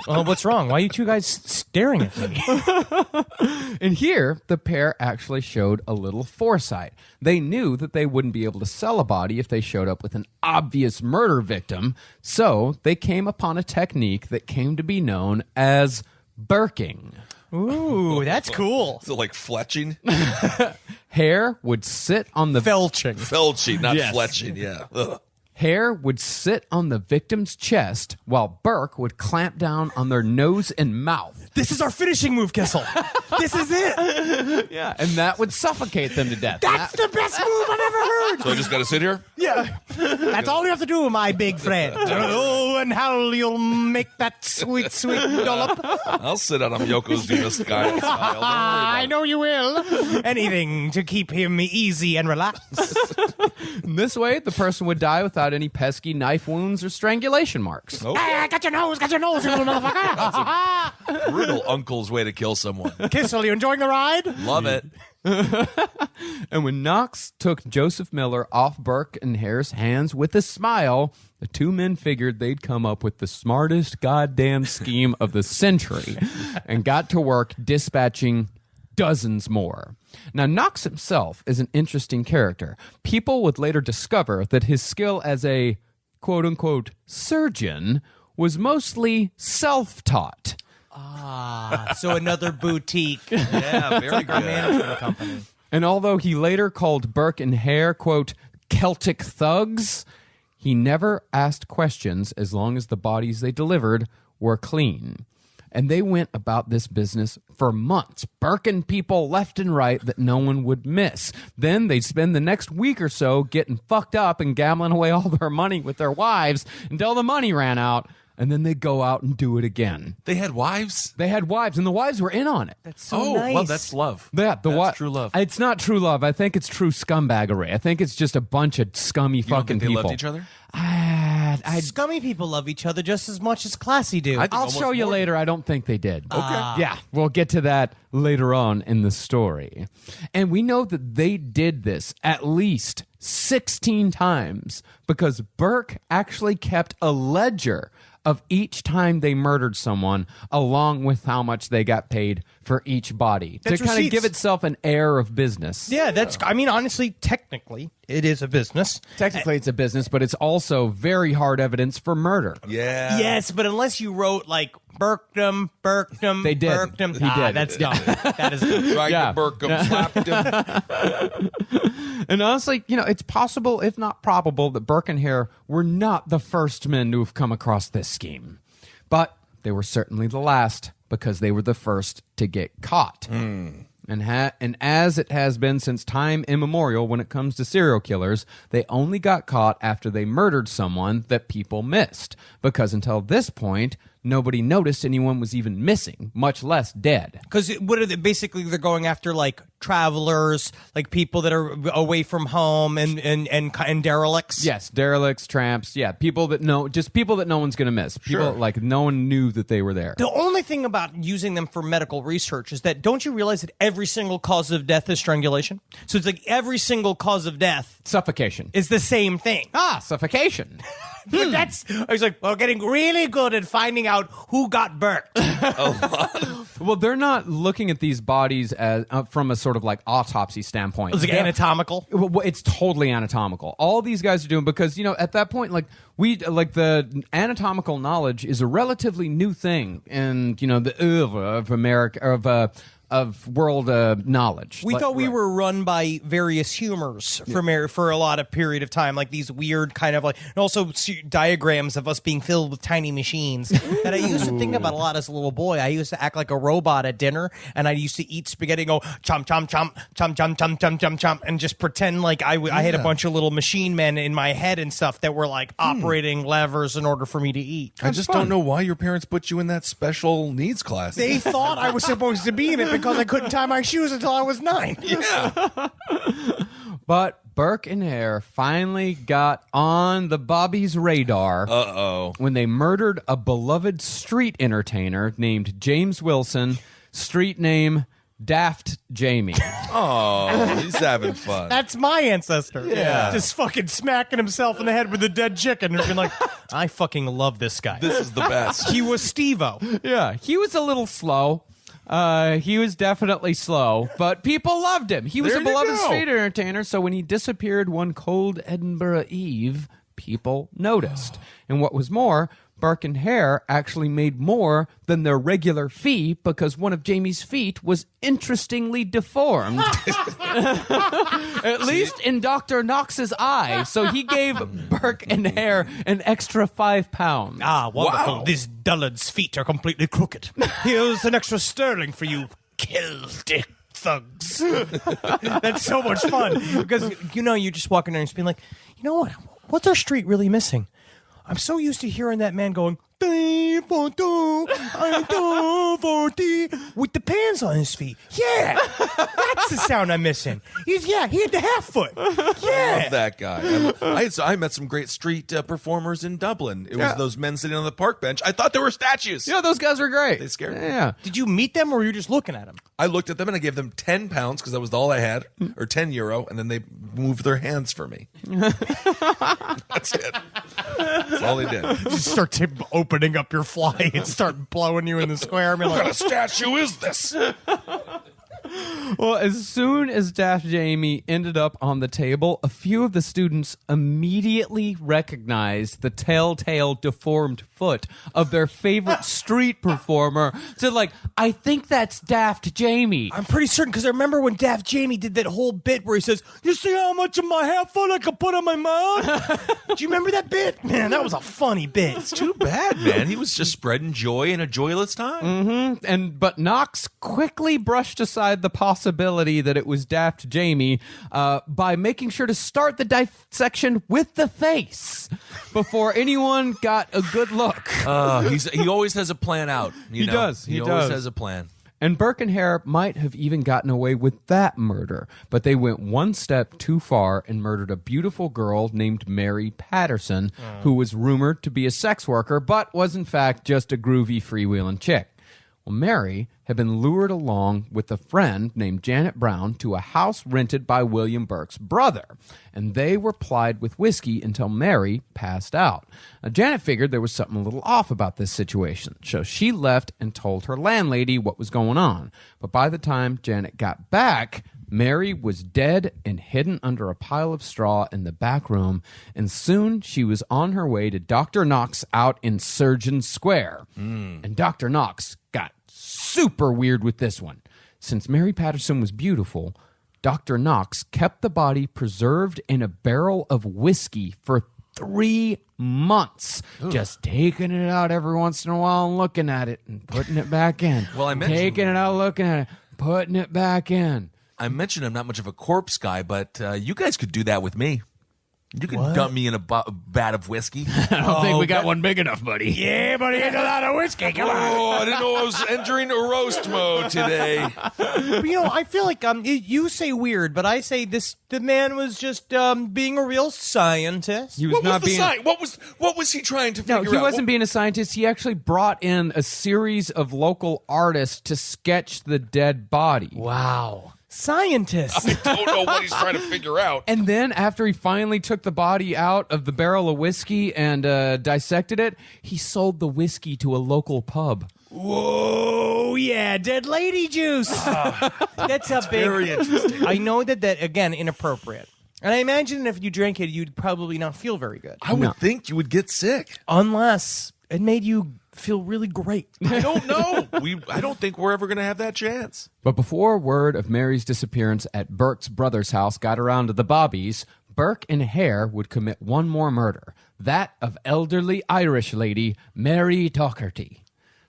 Well, what's wrong? Why are you two guys staring at me? And here, the pair actually showed a little foresight. They knew that they wouldn't be able to sell a body if they showed up with an obvious murder victim, so they came upon a technique that came to be known as burking. Ooh, that's cool. So like fletching? Hare would sit on the Felching. Felching, not Yes. fletching, yeah. Ugh. Hare would sit on the victim's chest while Burke would clamp down on their nose and mouth. This is our finishing move, Kessel. This is it. Yeah, and that would suffocate them to death. That's the best move I've ever heard. So I just got to sit here? Yeah. That's all you have to do, my big friend. Oh, and how you'll make that sweet, sweet dollop. I'll sit on him Yokozuna style. I know you will. Anything to keep him easy and relaxed. This way, the person would die without any pesky knife wounds or strangulation marks. Oh, I got your nose, you little motherfucker. brutal uncle's way to kill someone. Kissel, you enjoying the ride? Love it. And when Knox took Joseph Miller off Burke and Hare's hands with a smile, the two men figured they'd come up with the smartest goddamn scheme of the century and got to work dispatching dozens more. Now, Knox himself is an interesting character. People would later discover that his skill as a quote-unquote surgeon was mostly self-taught. So another boutique. Yeah, very good. Management company. And although he later called Burke and Hare, quote, Celtic thugs, he never asked questions as long as the bodies they delivered were clean. And they went about this business for months, burking people left and right that no one would miss. Then they'd spend the next week or so getting fucked up and gambling away all their money with their wives until the money ran out, and then they'd go out and do it again. They had wives? They had wives, and the wives were in on it. That's so nice. Well, that's love. Yeah, That's true love. It's not true love. I think it's true scumbaggery. I think it's just a bunch of scummy You don't fucking think they people. loved each other? Scummy people love each other just as much as classy do. I think I'll almost show you more. later. I don't think they did. Okay. Yeah, we'll get to that later on in the story. And we know that they did this at least 16 times because Burke actually kept a ledger of each time they murdered someone, along with how much they got paid for each body, That's to kind of receipts. give itself an air of business. Yeah, that's, I mean, honestly, technically, it is a business. Technically, it's a business, but it's also very hard evidence for murder. Yeah. Yes, but unless you wrote, like, Burkedom, They did. Burkedom. He did. That's dumb. That is Tried Yeah. to burk him, slapped him. And honestly, you know, it's possible, if not probable, that Burke and Hare were not the first men to have come across this scheme. But they were certainly the last because they were the first to get caught. And as it has been since time immemorial when it comes to serial killers, they only got caught after they murdered someone that people missed. Because until this point, nobody noticed anyone was even missing, much less dead. Because what are they, basically they're going after, like, travelers, like people that are away from home and derelicts. Yes, derelicts, tramps, yeah, people that no one's going to miss. People like no one knew that they were there. The only thing about using them for medical research is that don't you realize that every single cause of death is strangulation? So it's like every single cause of death Suffocation. is the same thing. Suffocation. But that's, I was like, well, getting really good at finding out who got burnt. Well, they're not looking at these bodies as from a sort of like autopsy standpoint. It's like anatomical. Well, it's totally anatomical. All these guys are doing because at that point, the anatomical knowledge is a relatively new thing in the oeuvre of America of world knowledge. We thought we were run by various humors for a lot of period of time, like these weird kind of and also diagrams of us being filled with tiny machines that I used to think about a lot as a little boy. I used to act like a robot at dinner, and I used to eat spaghetti and go chomp, chomp, chomp, chomp, chomp, chomp, chomp, chomp, chomp, and just pretend like I had a bunch of little machine men in my head and stuff that were like operating levers in order for me to eat. I just don't know why your parents put you in that special needs class. They thought I was supposed to be in it because I couldn't tie my shoes until I was 9. Yeah. But Burke and Hare finally got on the Bobby's radar when they murdered a beloved street entertainer named James Wilson, street name Daft Jamie. Oh, he's having fun. That's my ancestor. Yeah. Just fucking smacking himself in the head with a dead chicken and being like, I fucking love this guy. This is the best. He was Steve-O. Yeah, he was a little slow. He was definitely slow, but people loved him. He was There a you beloved go. street entertainer, so when he disappeared one cold Edinburgh eve, people noticed. And what was more, Burke and Hare actually made more than their regular fee because one of Jamie's feet was interestingly deformed. At least in Dr. Knox's eye. So he gave Burke and Hare an extra £5. Ah, wonderful. Wow. This dullard's feet are completely crooked. Here's an extra sterling for you, Celtic thugs. That's so much fun. Because, you're just walking there and just being like, you know what? What's our street really missing? I'm so used to hearing that man going, with the pants on his feet. Yeah, that's the sound I'm missing. He had the half foot. I Yeah. love that guy. I met some great street performers in Dublin. It was those men sitting on the park bench. I thought they were statues. Yeah, those guys are great. They scared me. Yeah. Did you meet them or were you just looking at them? I looked at them and I gave them £10 because that was all I had, or €10, and then they moved their hands for me. That's it. That's all they did. You start opening up your fly and start blowing you in the square. I mean, What kind of statue is this? Well, as soon as Daft Jamie ended up on the table, a few of the students immediately recognized the telltale deformed foot of their favorite street performer. Said, I think that's Daft Jamie. I'm pretty certain because I remember when Daft Jamie did that whole bit where he says, "You see how much of my half foot I could put on my mouth?" Do you remember that bit? Man, that was a funny bit. It's too bad, man. He was just spreading joy in a joyless time. But Knox quickly brushed aside the possibility that it was Daft Jamie by making sure to start the dissection with the face before anyone got a good look. He always has a plan out. He does. He He always does. has a plan. And Burke and Hare might have even gotten away with that murder, but they went one step too far and murdered a beautiful girl named Mary Patterson, who was rumored to be a sex worker, but was in fact just a groovy freewheeling chick. Well, Mary had been lured along with a friend named Janet Brown to a house rented by William Burke's brother, and they were plied with whiskey until Mary passed out. Now, Janet figured there was something a little off about this situation, so she left and told her landlady what was going on. But by the time Janet got back, Mary was dead and hidden under a pile of straw in the back room, and soon she was on her way to Dr. Knox out in Surgeon Square. And Dr. Knox got super weird with this one. Since Mary Patterson was beautiful, Dr. Knox kept the body preserved in a barrel of whiskey for 3 months, just taking it out every once in a while and looking at it and putting it back in. Well, I mentioned- taking it out, looking at it, putting it back in. I mentioned I'm not much of a corpse guy, but you guys could do that with me. You could dump me in a vat of whiskey. I don't think we got one big enough, buddy. Yeah, but he had a lot of whiskey. Come on. Oh, I didn't know I was entering a roast mode today. But, I feel like you say weird, but I say the man was just being a real scientist. He was What was not the being. sign? What was he trying to figure No, out? he wasn't being a scientist. He actually brought in a series of local artists to sketch the dead body. Wow. Scientist. I don't know what he's trying to figure out. And then after he finally took the body out of the barrel of whiskey and dissected it, he sold the whiskey to a local pub. Whoa, yeah, dead lady juice. That's a big. Very interesting. I know that again, inappropriate. And I imagine if you drank it, you'd probably not feel very good. I would think you would get sick. Unless it made you feel really great. I don't know. I don't think we're ever going to have that chance. But before word of Mary's disappearance at Burke's brother's house got around to the Bobbies, Burke and Hare would commit one more murder, that of elderly Irish lady Mary Docherty.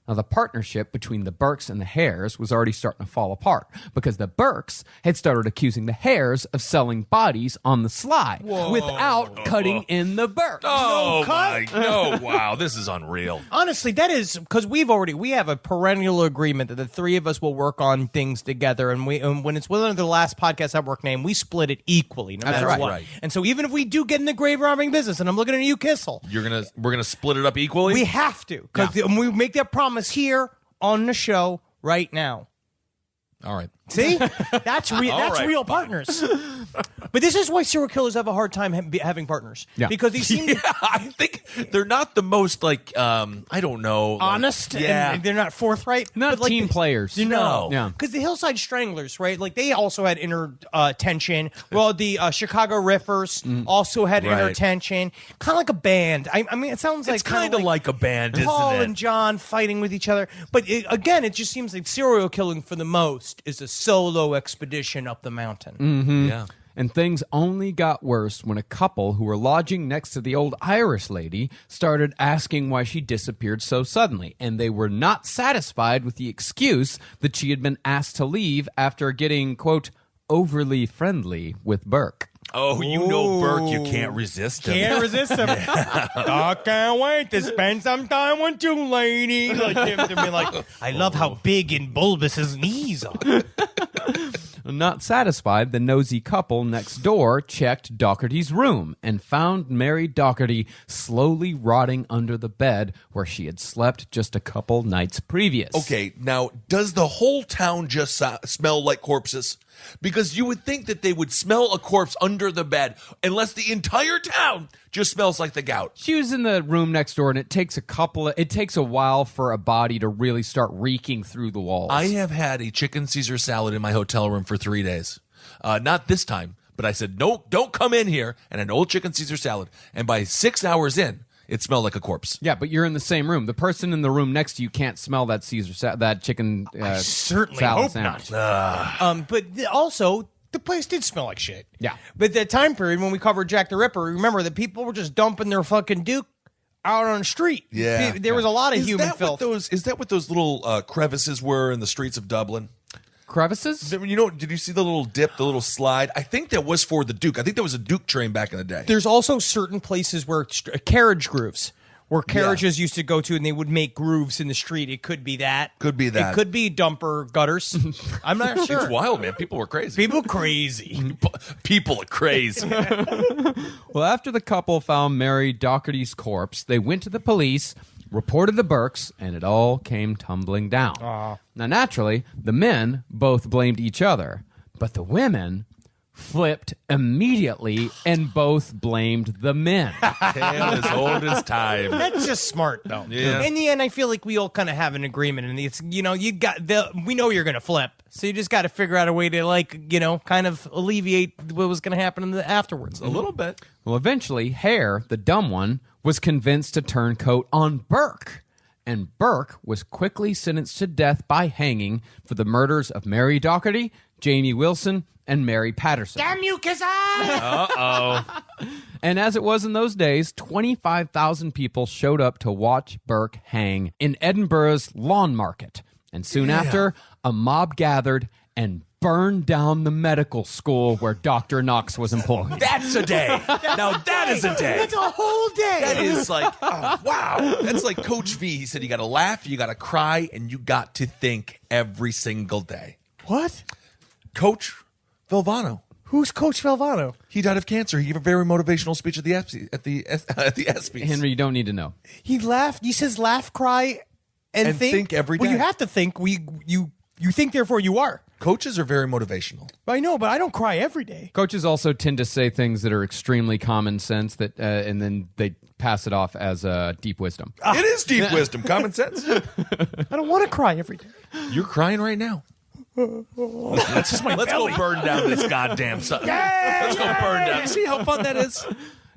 Now, the partnership between the Burkes and the Hares was already starting to fall apart because the Burkes had started accusing the Hares of selling bodies on the sly without cutting in the Burkes. Oh, wow, this is unreal. Honestly, that is because we have a perennial agreement that the three of us will work on things together, and when it's within the last podcast network name, we split it equally, no matter right. what. Right. And so even if we do get in the grave robbing business, and I'm looking at you, Kissel, We're gonna split it up equally. we have to because we make that promise here on the show right now. All right. See, that's real partners. But this is why serial killers have a hard time having partners. Yeah. Because they seem I think they're not the most I don't know, honest. Yeah. And they're not forthright. Not but team players. No. Yeah. Because the Hillside Stranglers, right? Like they also had inner tension. Well, the Chicago Riffers also had inner Right. tension. Kind of like a band. I mean, it sounds like It's kind of like a band, Paul isn't it? and John fighting with each other. But again, it just seems like serial killing for the most is a solo expedition up the mountain. Yeah. And things only got worse when a couple who were lodging next to the old Irish lady started asking why she disappeared so suddenly. And they were not satisfied with the excuse that she had been asked to leave after getting, quote, overly friendly with Burke. Oh, you know Burke, you can't resist him. Can't resist him. I can't wait to spend some time with you, lady. Like him to be like, I love how big and bulbous his knees are. Not satisfied, the nosy couple next door checked Docherty's room and found Mary Docherty slowly rotting under the bed where she had slept just a couple nights previous. Okay, now, does the whole town just smell like corpses? Because you would think that they would smell a corpse under the bed, unless the entire town just smells like the gout. She was in the room next door, and it takes a while for a body to really start reeking through the walls. I have had a chicken Caesar salad in my hotel room for 3 days. Not this time, but I said, no, don't come in here, and an old chicken Caesar salad. And by 6 hours in, it smelled like a corpse. Yeah, but you're in the same room. The person in the room next to you can't smell that that chicken Certainly salad hope sandwich. not. But also, the place did smell like shit. Yeah. But that time period when we covered Jack the Ripper, remember that people were just dumping their fucking Duke out on the street. Yeah. There was a lot of human filth. Is that what those little crevices were in the streets of Dublin? Crevices? You know, did you see the little dip, the little slide? I think that was for the Duke. I think there was a Duke train back in the day. There's also certain places where carriage grooves, where carriages used to go to, and they would make grooves in the street. It could be that. Could be that. It could be dumper gutters. I'm not sure. It's wild, man. People were crazy. People crazy. People are crazy. Well, after the couple found Mary Docherty's corpse, they went to the police, reported the Burkes, and it all came tumbling down. Now, naturally, the men both blamed each other, but the women flipped immediately and both blamed the men. Tale as old as time. That's just smart, though. Yeah. In the end, I feel like we all kind of have an agreement, and it's we know you're gonna flip, so you just got to figure out a way to kind of alleviate what was gonna happen afterwards. A little bit. Well, eventually, Hare, the dumb one, was convinced to turn coat on Burke. And Burke was quickly sentenced to death by hanging for the murders of Mary Docherty, Jamie Wilson, and Mary Patterson. Damn you, Kissel! And as it was in those days, 25,000 people showed up to watch Burke hang in Edinburgh's Lawn Market. And soon after, a mob gathered and burned down the medical school where Dr. Knox was employed. That's a day. Now that is a day. That's a whole day. That is like, oh, wow. That's like Coach V. He said you got to laugh, you got to cry, and you got to think every single day. What? Coach Valvano. Who's Coach Valvano? He died of cancer. He gave a very motivational speech at the ESPYs. Henry, you don't need to know. He laughed. He says laugh, cry, and And think every Well, you day. have to think. You think, therefore you are. Coaches are very motivational. I know, but I don't cry every day. Coaches also tend to say things that are extremely common sense that, and then they pass it off as deep wisdom. It is deep wisdom, common sense. I don't want to cry every day. You're crying right now. Let's go burn down this goddamn son. Let's go burn down. See how fun that is?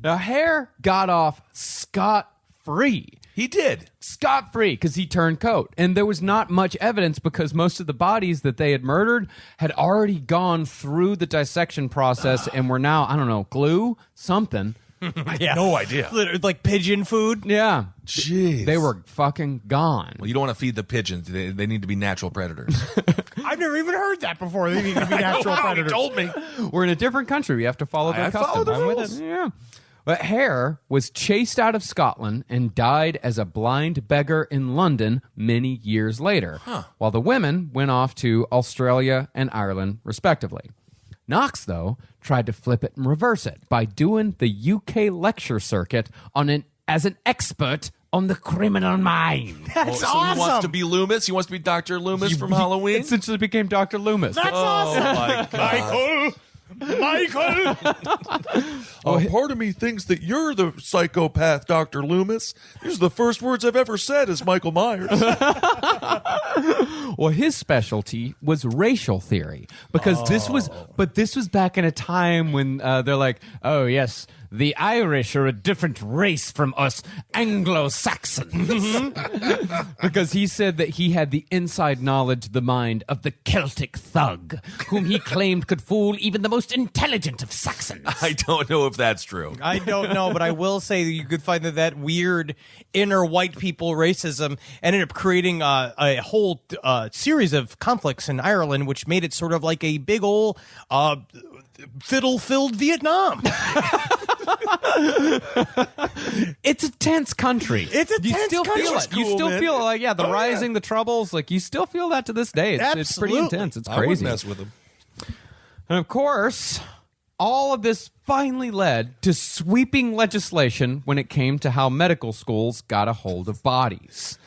Now, Hare got off scot-free. He did. Scot-free because he turned coat. And there was not much evidence because most of the bodies that they had murdered had already gone through the dissection process and were now, I don't know, glue? Something. No idea. Literally, like pigeon food. Yeah. Jeez. They were fucking gone. Well, you don't want to feed the pigeons. They need to be natural predators. I've never even heard that before. They need to be natural predators. He told me. We're in a different country. We have to follow their I customs. follow the I'm with rules. it. Yeah. But Hare was chased out of Scotland and died as a blind beggar in London many years later, while the women went off to Australia and Ireland, respectively. Knox, though, tried to flip it and reverse it by doing the UK lecture circuit as an expert on the criminal mind. That's So awesome. he wants to be Loomis? He wants to be Dr. Loomis from Halloween? Essentially became Dr. Loomis. That's awesome. my God. Michael. Part of me thinks that you're the psychopath, Dr. Loomis. These are the first words I've ever said as Michael Myers. Well, his specialty was racial theory because this was back in a time when they're like, oh yes, the Irish are a different race from us Anglo-Saxons. Because he said that he had the inside knowledge of the mind of the Celtic thug, whom he claimed could fool even the most intelligent of Saxons. I don't know if that's true. I don't know, but I will say that you could find that weird inner white people racism ended up creating a whole series of conflicts in Ireland, which made it sort of like a big old fiddle-filled Vietnam. It's a tense country. It's a you tense still country. feel It's it. You cool, still man. feel like the rising, the troubles. Like you still feel that to this day. It's pretty Absolutely. intense. It's I wouldn't crazy. mess with him. And of course, all of this finally led to sweeping legislation when it came to how medical schools got a hold of bodies.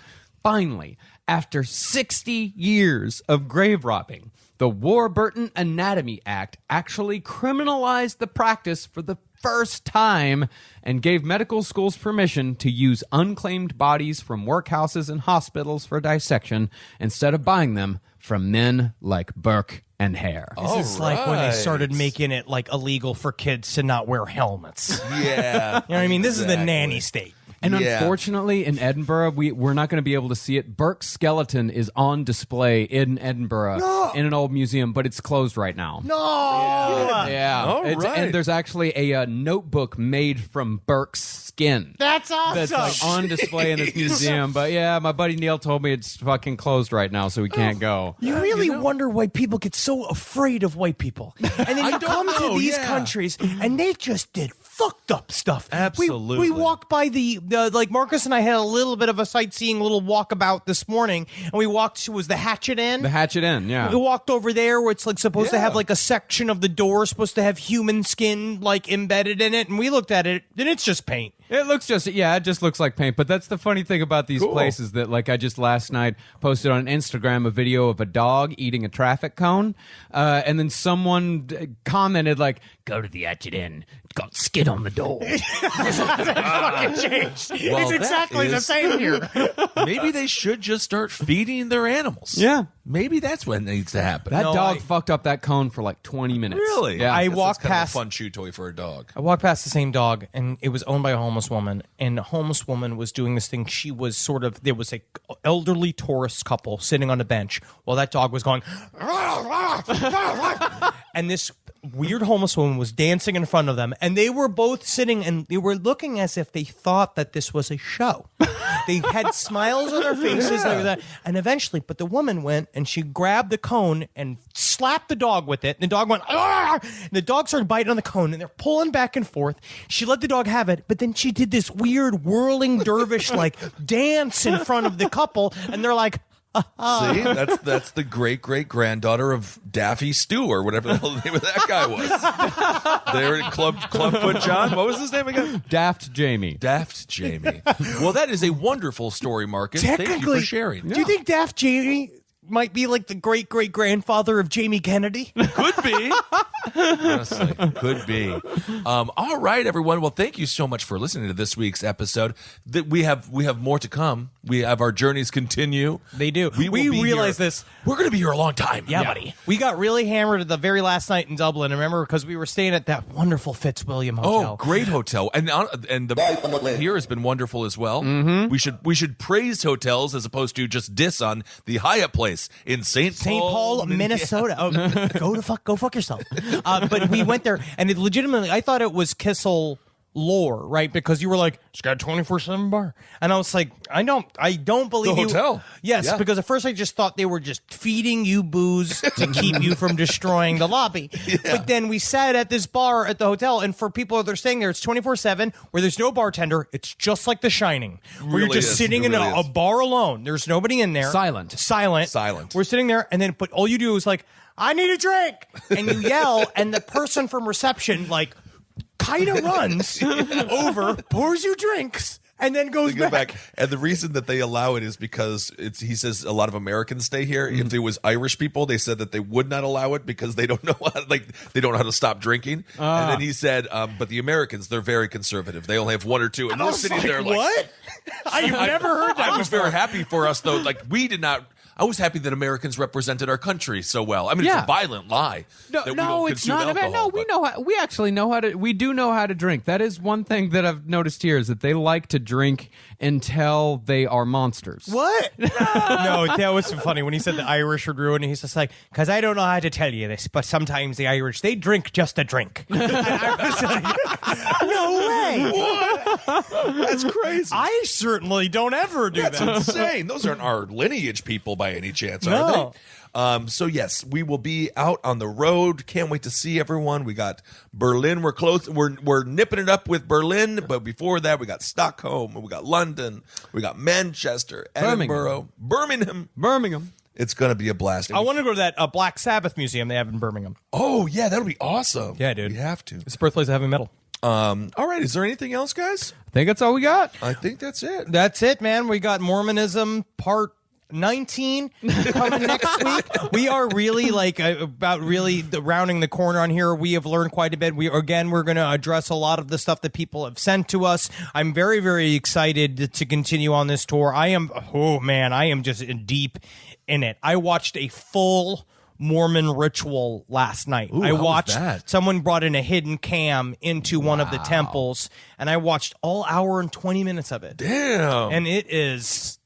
Finally, after 60 years of grave robbing, the Warburton Anatomy Act actually criminalized the practice for the first time and gave medical schools permission to use unclaimed bodies from workhouses and hospitals for dissection instead of buying them from men like Burke and Hare. This is like when they started right. making it like illegal for kids to not wear helmets. Yeah. You know what I mean? This is the Exactly. nanny state. And Yeah. unfortunately, in Edinburgh, we're not going to be able to see it. Burke's skeleton is on display in Edinburgh in an old museum, but it's closed right now. No. Yeah. All right. And there's actually a notebook made from Burke's skin. That's awesome. That's like on display in this museum. But yeah, my buddy Neil told me it's fucking closed right now, so we can't go. You really wonder why people get so afraid of white people. And then you come to these countries and they just did fucked up stuff. Absolutely. We walked by like Marcus and I had a little bit of a sightseeing little walkabout this morning, and we walked to, was the Hatchet Inn? The Hatchet Inn, yeah. We walked over there where it's like supposed to have like a section of the door supposed to have human skin like embedded in it, and we looked at it and it's just paint. It looks it just looks like paint. But that's the funny thing about these places that, like, I just last night posted on Instagram a video of a dog eating a traffic cone, and then someone commented like, "Go to the Hatchet Inn. It's got skin on the door." Fucking changed. It's that exactly the is- same here. Maybe they should just start feeding their animals. Yeah. Maybe that's what needs to happen. That No, dog I- fucked up that cone for like 20 minutes. Really? Yeah. I Guess walked that's kind past- of a fun chew toy for a dog. I walked past the same dog, and it was owned by a homeless woman. And the homeless woman was doing this thing. She was sort of, there was a elderly tourist couple sitting on a bench while that dog was going, and this weird homeless woman was dancing in front of them, and they were both sitting and they were looking as if they thought that this was a show. They had smiles on their faces, and eventually, but the woman went and she grabbed the cone and slapped the dog with it. And the dog went, "Arr!" And the dog started biting on the cone, and they're pulling back and forth. She let the dog have it, but then she did this weird whirling dervish like dance in front of the couple, and they're like, See, that's the great granddaughter of Daffy Stew or whatever the hell the name of that guy was. There at Clubfoot John. What was his name again? Daft Jamie. Daft Jamie. Well, that is a wonderful story, Marcus. Thank you for sharing. Do you think Daft Jamie might be like the great-great-grandfather of Jamie Kennedy. Could be. Honestly, could be. All right, everyone. Well, thank you so much for listening to this week's episode. We have more to come. We have our journeys continue. They do. We realize this. We're going to be here a long time. Yeah, buddy. We got really hammered at the very last night in Dublin. Remember, because we were staying at that wonderful Fitzwilliam Hotel. Oh, great hotel, and the here has been wonderful as well. Mm-hmm. We should praise hotels as opposed to just diss on the Hyatt place in St. Paul, Minnesota. Oh, go fuck yourself. But we went there, and it legitimately, I thought it was Kissel lore, right? Because you were like, it's got a 24/7 bar, and I was like, I don't believe the you. Hotel. Yes, Yeah. because at first I just thought they were just feeding you booze to keep you from destroying the lobby. Yeah. But then we sat at this bar at the hotel, and for people that are staying there, it's 24/7, where there's no bartender. It's just like The Shining, where you're just sitting in a bar alone. There's nobody in there. Silent. We're sitting there, and then but all you do is like, I need a drink, and you yell, and the person from reception like kind of runs over, pours you drinks, and then goes back. And the reason that they allow it is because he says a lot of Americans stay here. If there was Irish people, they said that they would not allow it because they don't know how to stop drinking. And then he said, but the Americans, they're very conservative. They only have one or two, and we're sitting there like, what? I've never heard that. I was very happy for us though. Like we did not. I was happy that Americans represented our country so well. I mean, it's a violent lie. No, it's not about. No, we actually know how to. We do know how to drink. That is one thing that I've noticed here is that they like to drink until they are monsters. What? No, that was funny when he said the Irish would ruin it. He's just like, because I don't know how to tell you this, but sometimes the Irish, they drink just a drink. And I was like, no way. What? That's crazy. I certainly don't ever do That's that. insane. Those aren't our lineage people by any chance, No. are they? So yes, we will be out on the road. Can't wait to see everyone. We got Berlin. We're close. We're nipping it up with Berlin, but before that, we got Stockholm. We got London. We got Manchester, Edinburgh, Birmingham. It's gonna be a blast. I want to go to that Black Sabbath museum they have in Birmingham. Oh yeah, that'll be awesome. Yeah, dude. We have to. It's the birthplace of heavy metal. All right. Is there anything else, guys? I think that's all we got. I think that's it. That's it, man. We got Mormonism part 19 coming next week. We are really rounding the corner on here. We have learned quite a bit. We're going to address a lot of the stuff that people have sent to us. I'm very, very excited to continue on this tour. I am just deep in it. I watched a full Mormon ritual last night. Ooh, I how was watched that? Someone brought in a hidden cam into one of the temples, and I watched all hour and 20 minutes of it. Damn. And it is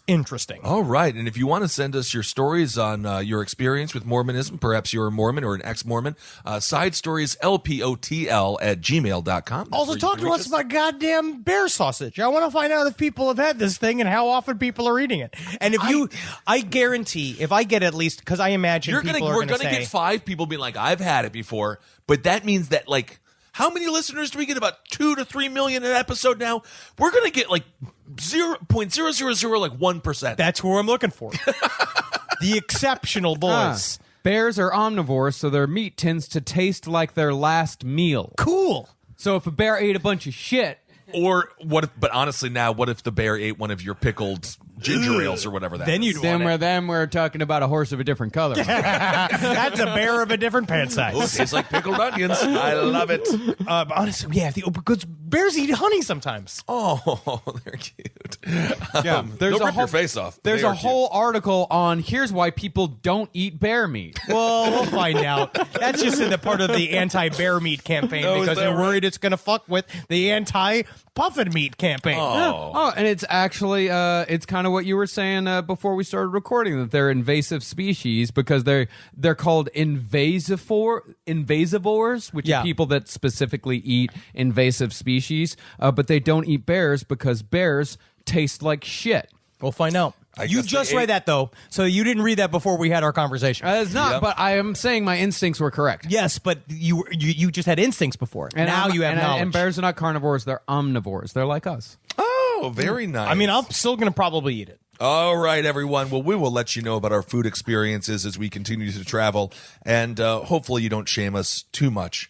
interesting. All right. And if you want to send us your stories on your experience with Mormonism, perhaps you're a Mormon or an ex-Mormon, side stories, lpotl@gmail.com. Also, talk to us about goddamn bear sausage. I want to find out if people have had this thing and how often people are eating it. And if I guarantee, if I get at least, because I imagine we're going to get 5 people being like, I've had it before, but that means that like, how many listeners do we get? About 2 to 3 million an episode now. We're going to get like 0.000 like 1%. That's who I'm looking for. The exceptional boys. Bears are omnivores, so their meat tends to taste like their last meal. Cool. So if a bear ate a bunch of shit, Or what if, but honestly now, what if the bear ate one of your pickled ginger ales or whatever that Then is? you'd want it. then we're talking about a horse of a different color. That's a bear of a different pant Oh, size. tastes like pickled onions. I love it. Honestly, yeah, because bears eat honey sometimes. Oh, they're cute. Yeah, They'll rip your face off. There's They a are whole article on here's why people don't eat bear meat. Well, we'll find out. That's just in the part of the anti-bear meat campaign Oh, is because that they're right? worried it's going to fuck with the anti-puffin meat campaign. Oh. And it's actually it's kind of what you were saying before we started recording, that they're invasive species because they're called invasivores, which Yeah. are people that specifically eat invasive species, but they don't eat bears because bears taste like shit. We'll find out. I You guess just they read ate- that, though, so you didn't read that before we had our conversation. It's not, Yep. but I am saying my instincts were correct. Yes, but you just had instincts before. Now you have knowledge. And bears are not carnivores; they're omnivores. They're like us. Oh, very nice. I mean, I'm still going to probably eat it. All right, everyone. Well, we will let you know about our food experiences as we continue to travel, and hopefully you don't shame us too much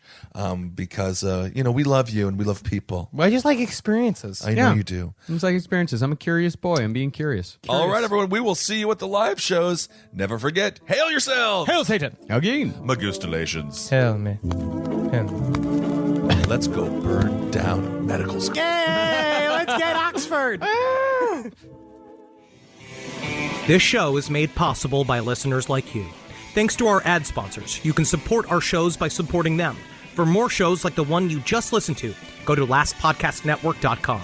because, we love you and we love people. Well, I just like experiences. I know you do. It's like experiences. I'm a curious boy. I'm being curious. All right, everyone. We will see you at the live shows. Never forget, hail yourself. Hail Satan. Again. Magustulations. Hail me. Let's go burn down medical school. Yay! Let's get Oxford. This show is made possible by listeners like you. Thanks to our ad sponsors, you can support our shows by supporting them. For more shows like the one you just listened to, go to lastpodcastnetwork.com.